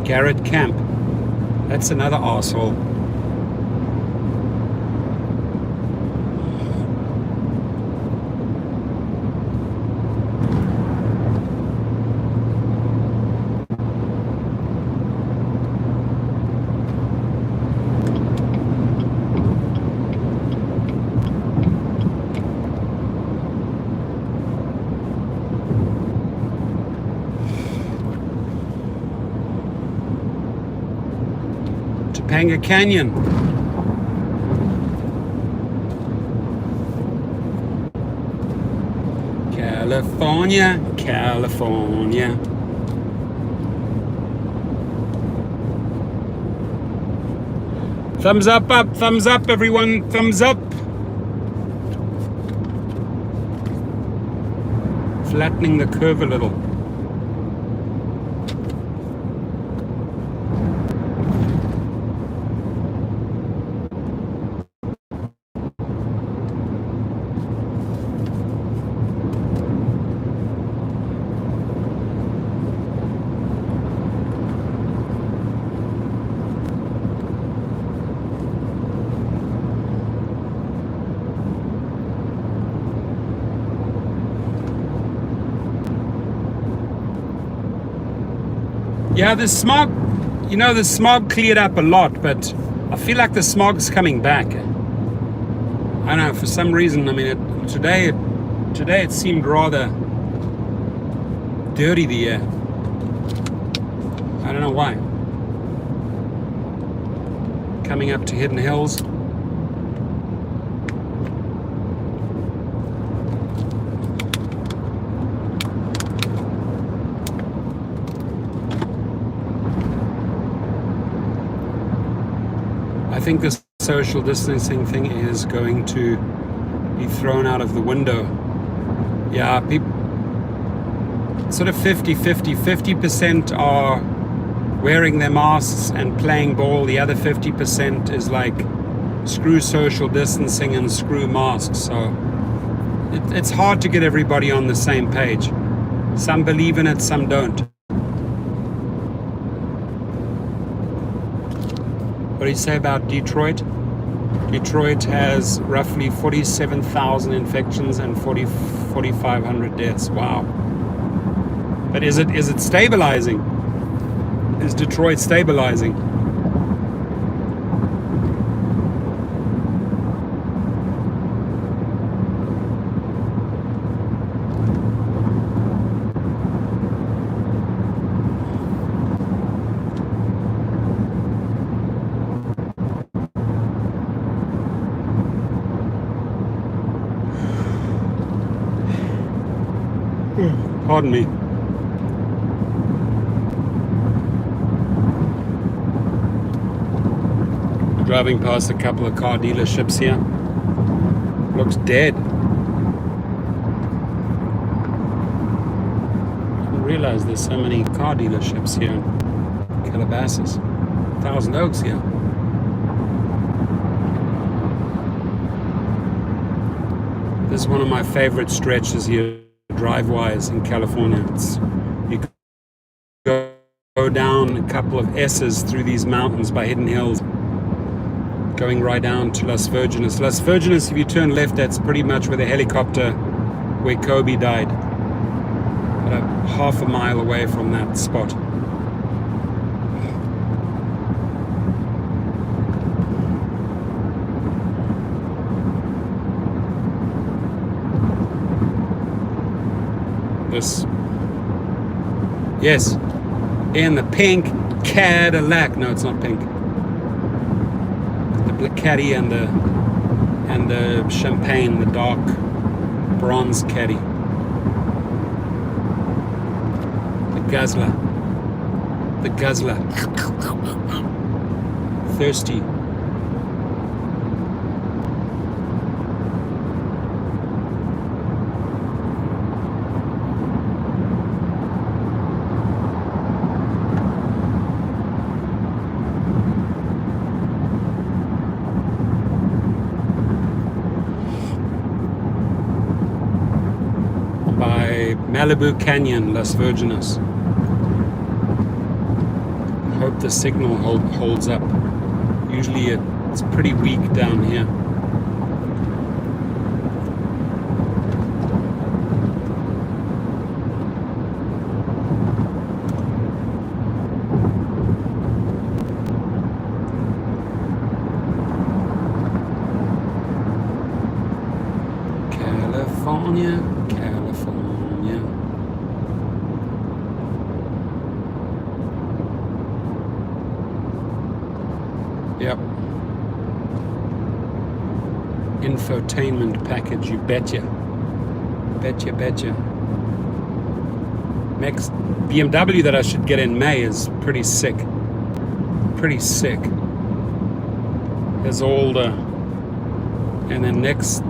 Garrett Camp. That's another arsehole. Topanga Canyon. California, California. Thumbs up, everyone, thumbs up. Flattening the curve a little. Yeah, the smog, the smog cleared up a lot, but I feel like the smog's coming back. I don't know, for some reason, today it seemed rather dirty, the air. I don't know why. Coming up to Hidden Hills. I think this social distancing thing is going to be thrown out of the window. Yeah, sort of 50-50. 50% are wearing their masks and playing ball. The other 50% is like, screw social distancing and screw masks. So it's hard to get everybody on the same page. Some believe in it, some don't. What do you say about Detroit? Detroit has roughly 47,000 infections and 4,500 deaths. Wow. But is it stabilizing? Is Detroit stabilizing? Pardon me. Driving past a couple of car dealerships here. Looks dead. I didn't realize there's so many car dealerships here in Calabasas. Thousand Oaks here. This is one of my favorite stretches here, drive-wise, in California. You go down a couple of S's through these mountains by Hidden Hills, going right down to Las Virgenes. Las Virgenes, if you turn left, that's pretty much where the helicopter where Kobe died. About half a mile away from that spot. Yes, in the pink Cadillac. No, it's not pink. The black caddy and the champagne, the dark bronze caddy. The guzzler. Thirsty. Malibu Canyon, Las Virgenes. Hope the signal holds up. Usually it's pretty weak down here. California. Yep. Infotainment package, you betcha. Betcha. Next BMW that I should get in May is pretty sick. There's all the, and then next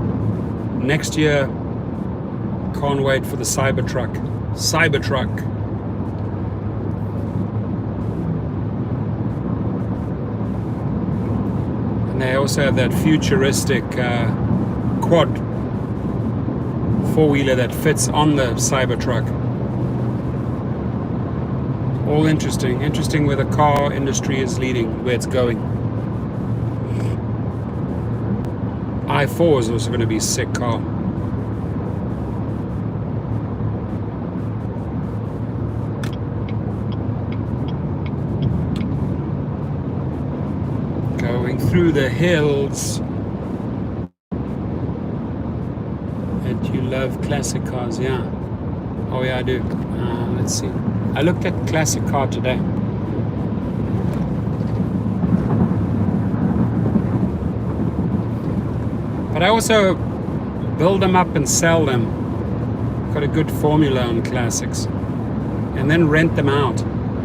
year, can't wait for the Cybertruck. And they also have that futuristic quad four-wheeler that fits on the Cybertruck. All interesting where the car industry is leading, where it's going. i4 is also going to be a sick car. Going through the hills. And you love classic cars, yeah. Oh yeah, I do. Let's see. I looked at classic car today. But I also build them up and sell them. Got a good formula on classics. And then rent them out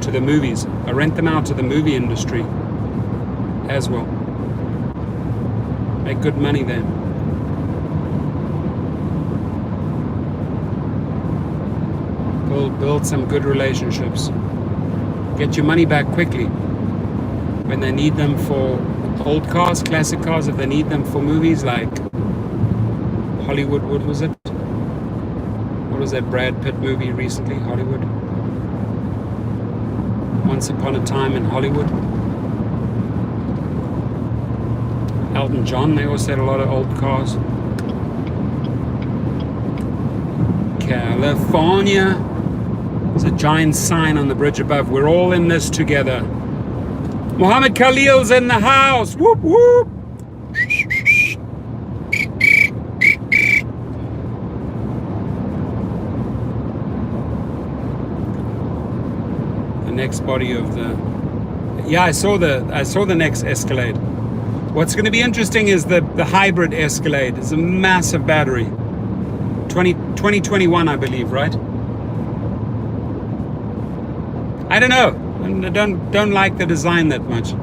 to the movies. I rent them out to the movie industry as well. Make good money there. Build some good relationships. Get your money back quickly. When they need them for old cars, classic cars, if they need them for movies like Hollywood, what was it? What was that Brad Pitt movie recently? Hollywood? Once Upon a Time in Hollywood. Elton John, they also had a lot of old cars. California. There's a giant sign on the bridge above. We're all in this together. Muhammad Khalil's in the house. Whoop, whoop. The next body of the... Yeah, I saw the next Escalade. What's going to be interesting is the hybrid Escalade. It's a massive battery. 2021, I believe, right? I don't know. I don't like the design that much.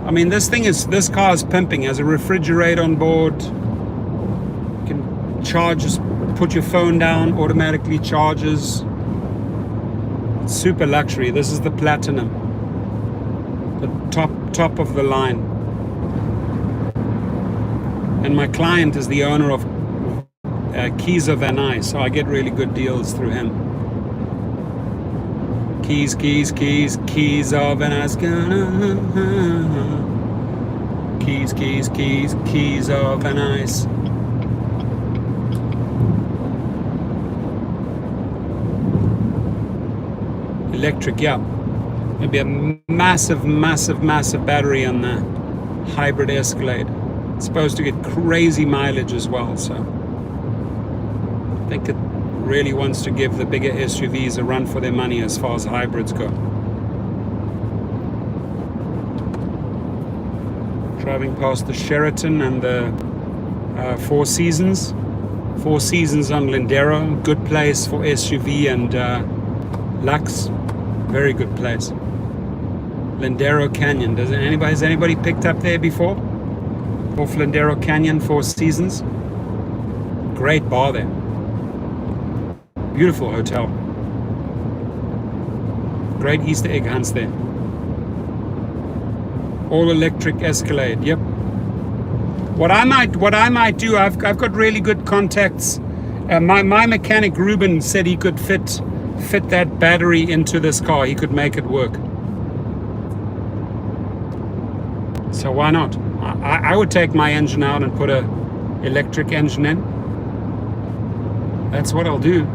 I mean, this car is pimping. It has a refrigerator on board. You can charge, just put your phone down, automatically charges. It's super luxury. This is the Platinum, the top of the line. And my client is the owner of Keys of Van Nuys, so I get really good deals through him. Keys of Van Nuys. Keys of Van Nuys. Electric, yeah. Maybe a massive battery on the hybrid Escalade. It's supposed to get crazy mileage as well, so I think it really wants to give the bigger SUVs a run for their money as far as hybrids go. Driving past the Sheraton and the Four Seasons. Four Seasons on Lindero, good place for SUV and Lux, very good place. Lindero Canyon, has anybody picked up there before? Off Lindero Canyon, Four Seasons. Great bar there. Beautiful hotel. Great Easter egg hunts there. All electric Escalade. Yep. What I might do, I've got really good contacts. My mechanic Ruben said he could fit that battery into this car. He could make it work. So why not? I would take my engine out and put a electric engine in. That's what I'll do.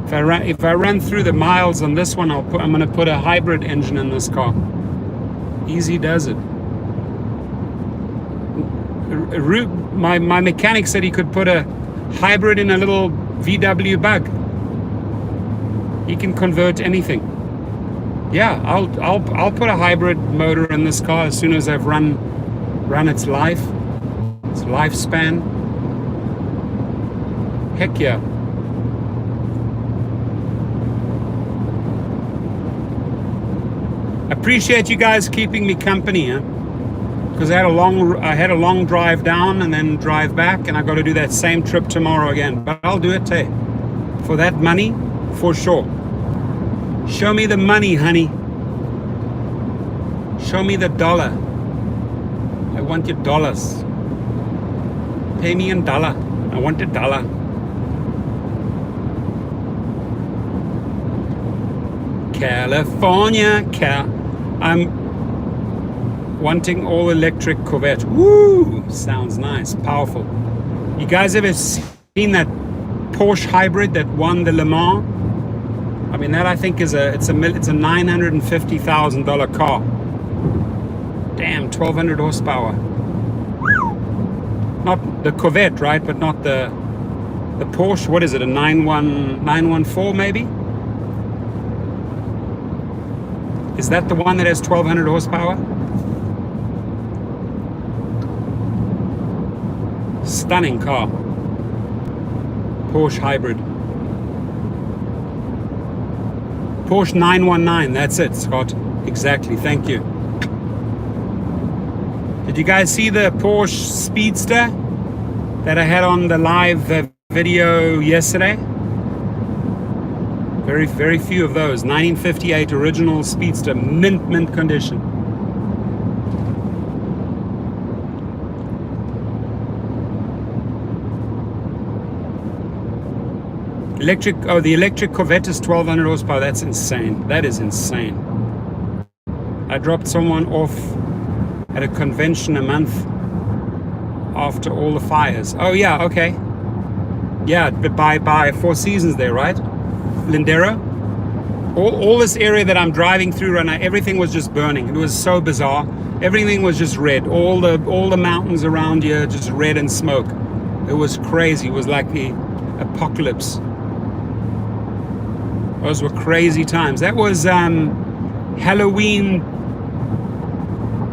If I run through the miles on this one, I'm going to put a hybrid engine in this car. Easy does it. My mechanic said he could put a hybrid in a little VW Bug. He can convert anything. Yeah, I'll put a hybrid motor in this car as soon as I've run its lifespan. Heck yeah. Appreciate you guys keeping me company, huh? Because I had a long drive down and then drive back, and I got to do that same trip tomorrow again. But I'll do it, hey. For that money, for sure. Show me the money, honey. Show me the dollar. I want your dollars. Pay me in dollar. I want a dollar. California, I'm wanting all electric Corvette. Woo! Sounds nice, powerful. You guys ever seen that Porsche hybrid that won the Le Mans? I mean, that I think is it's a $950,000 car. Damn, 1,200 horsepower. Not the Corvette, right? But not the Porsche. What is it? A 914 maybe? Is that the one that has 1,200 horsepower? Stunning car. Porsche hybrid. Porsche 919, that's it, Scott. Exactly, thank you. Did you guys see the Porsche Speedster that I had on the live video yesterday? Very, very few of those. 1958 original Speedster, mint condition. The electric Corvette is 1,200 horsepower. That's insane. That is insane. I dropped someone off at a convention a month after all the fires. Oh yeah, okay. Yeah, but by Four Seasons there, right? Lindero. All this area that I'm driving through right now, everything was just burning. It was so bizarre. Everything was just red. All the mountains around here just red and smoke. It was crazy. It was like the apocalypse. Those were crazy times. That was Halloween.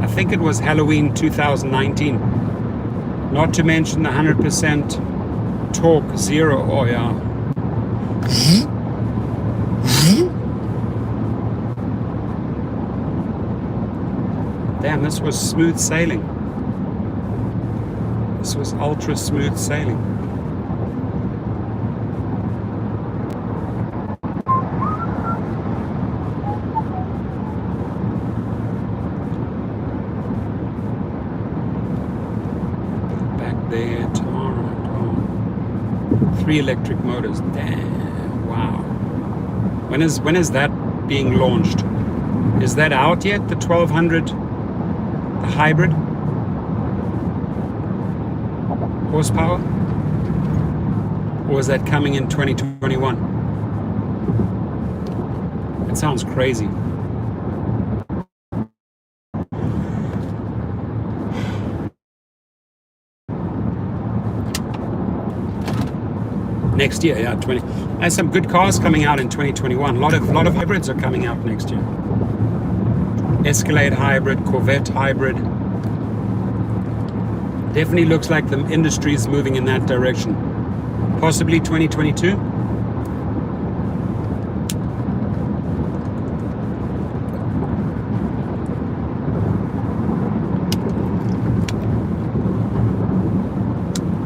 I think it was Halloween 2019. Not to mention the 100% torque zero. Oh yeah. Damn, this was smooth sailing. This was ultra smooth sailing. Back there tomorrow. 3 electric motors. Damn, wow. When is that being launched? Is that out yet? The 1,200, the hybrid horsepower? Or is that coming in 2021? It sounds crazy. Next year, yeah, 20. There's some good cars coming out in 2021. A lot of hybrids are coming out next year. Escalade hybrid, Corvette hybrid. Definitely looks like the industry is moving in that direction. Possibly 2022.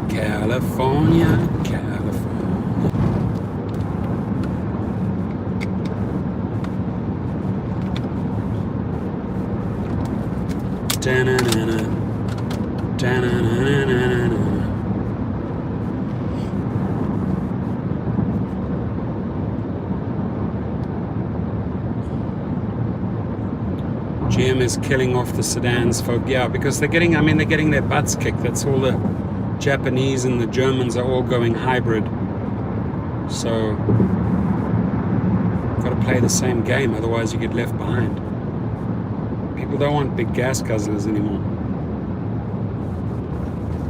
California. Da-na-na-na. Da-na-na-na-na-na. GM is killing off the sedans, folk. Yeah, because they're getting their butts kicked. That's all. The Japanese and the Germans are all going hybrid. So, got to play the same game, otherwise you get left behind. People don't want big gas guzzlers anymore.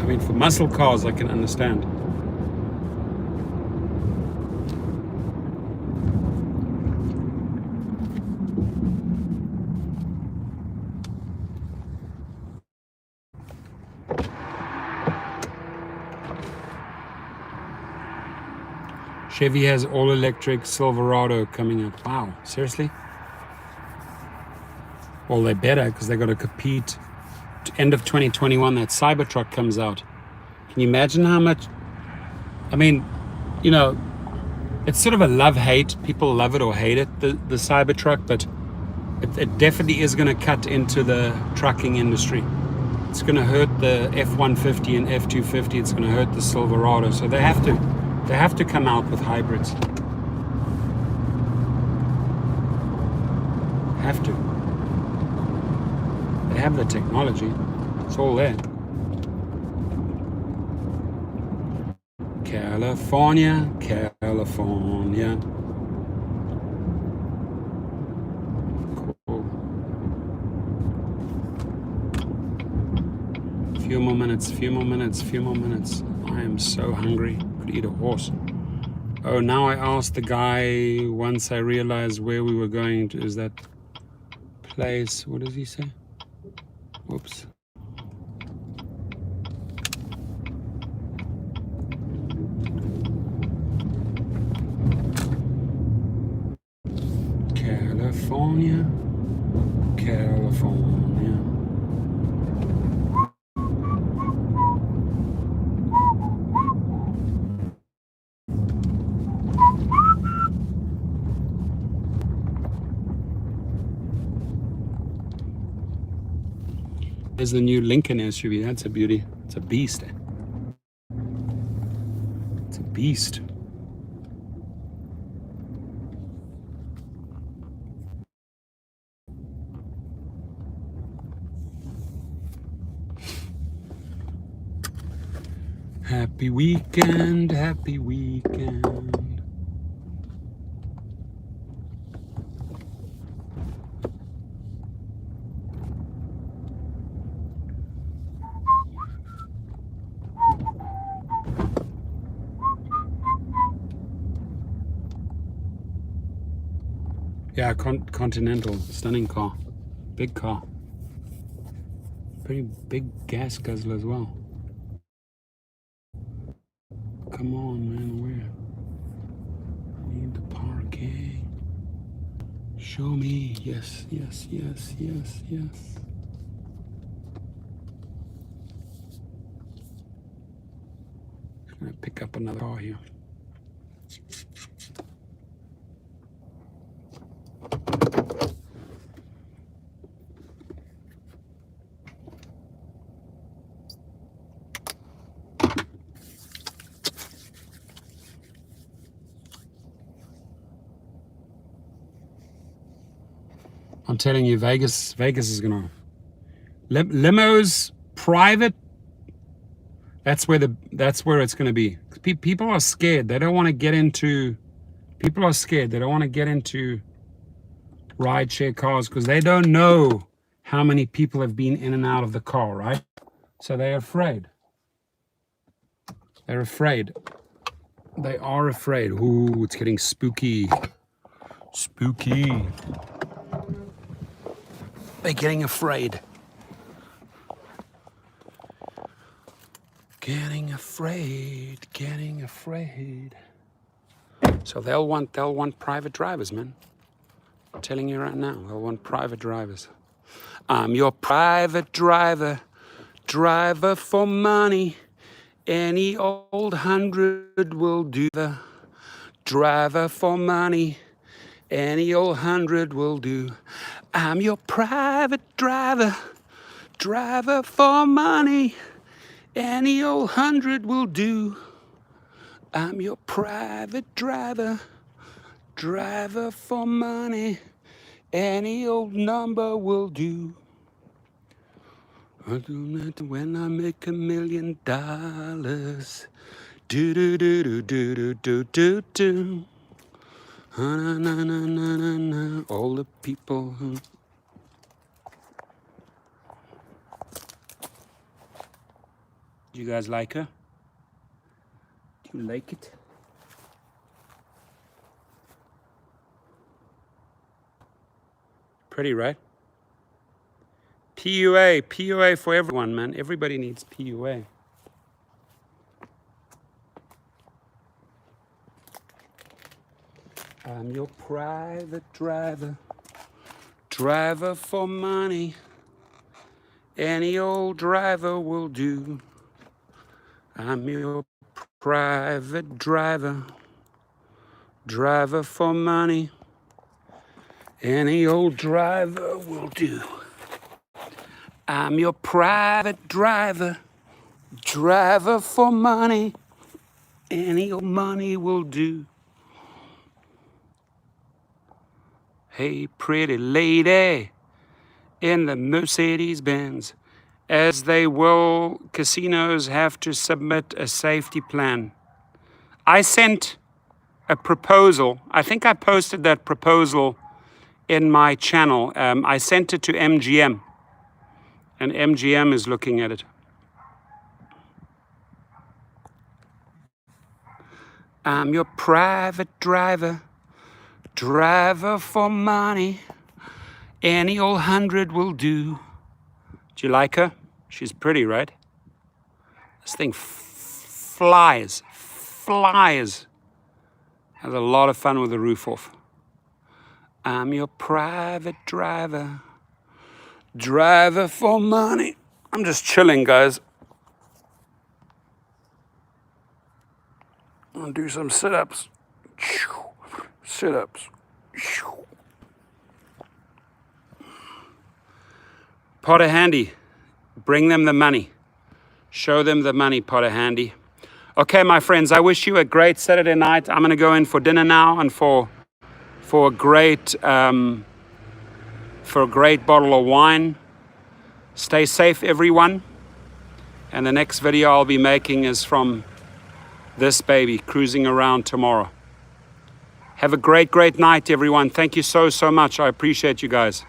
I mean, for muscle cars, I can understand. Chevy has all-electric Silverado coming up. Wow, seriously? Well, they better, because they got to compete. End of 2021, that Cybertruck comes out. Can you imagine how much? I mean, you know, it's sort of a love-hate. People love it or hate it, the Cybertruck, but it definitely is going to cut into the trucking industry. It's going to hurt the F-150 and F-250. It's going to hurt the Silverado. So they have to come out with hybrids. Have to. They have the technology. It's all there. California, California. Cool. Few more minutes. I am so hungry. Could eat a horse. Oh, now I asked the guy, once I realized where we were going to, is that place, what does he say? Whoops. California, California. There's the new Lincoln SUV. That's a beauty. It's a beast. It's a beast. Happy weekend, happy weekend. Yeah, Continental, stunning car, big car, pretty big gas guzzler as well. Come on, man, where? I need the parking. Show me. Yes, yes, yes, yes, yes. I'm gonna pick up another car here. I'm telling you, Vegas is gonna limos private. That's where it's gonna be. People are scared. They don't want to get into. People are scared. They don't want to get into rideshare cars because they don't know how many people have been in and out of the car, right? So they're afraid. They're afraid. They are afraid. Ooh, it's getting spooky. Spooky. They're getting afraid. Getting afraid. Getting afraid. So they'll want private drivers, man. I'm telling you right now, they'll want private drivers. I'm your private driver, driver for money. Any old 100 will do. The driver for money. Any old 100 will do. I'm your private driver, driver for money. Any old 100 will do. I'm your private driver, driver for money. Any old number will do. I'll do that when I make $1 million. Do do do do do do do do do. Na, na, na, na, na, na. All the people who... Do you guys like her? Do you like it? Pretty, right? PUA for everyone, man. Everybody needs PUA. I'm your private driver, driver for money. Any old driver will do. I'm your private driver, driver for money. Any old driver will do. I'm your private driver, driver for money. Any old money will do. Hey, pretty lady in the Mercedes Benz, as they will, casinos have to submit a safety plan. I sent a proposal. I think I posted that proposal in my channel. I sent it to MGM, and MGM is looking at it. I'm your private driver, driver for money. Any old 100 will do. Do you like her? She's pretty, right? This thing flies. Has a lot of fun with the roof off. I'm your private driver, driver for money. I'm just chilling, guys. I'm gonna do some sit-ups. Sit-ups. Potter Handy, bring them the money. Show them the money, Potter Handy. Okay, my friends, I wish you a great Saturday night. I'm gonna go in for dinner now and for a great bottle of wine. Stay safe, everyone. And the next video I'll be making is from this baby cruising around tomorrow. Have a great night, everyone. Thank you so much. I appreciate you guys.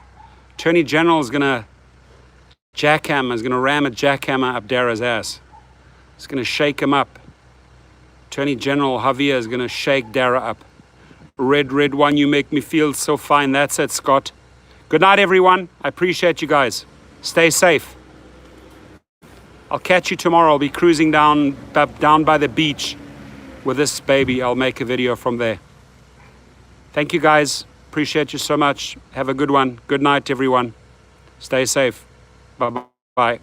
Attorney General is gonna ram a jackhammer up Dara's ass. It's gonna shake him up. Attorney General Javier is gonna shake Dara up. Red one, you make me feel so fine. That's it, Scott. Good night, everyone. I appreciate you guys. Stay safe. I'll catch you tomorrow. I'll be cruising down by the beach with this baby. I'll make a video from there. Thank you, guys. Appreciate you so much. Have a good one. Good night, everyone. Stay safe. Bye-bye.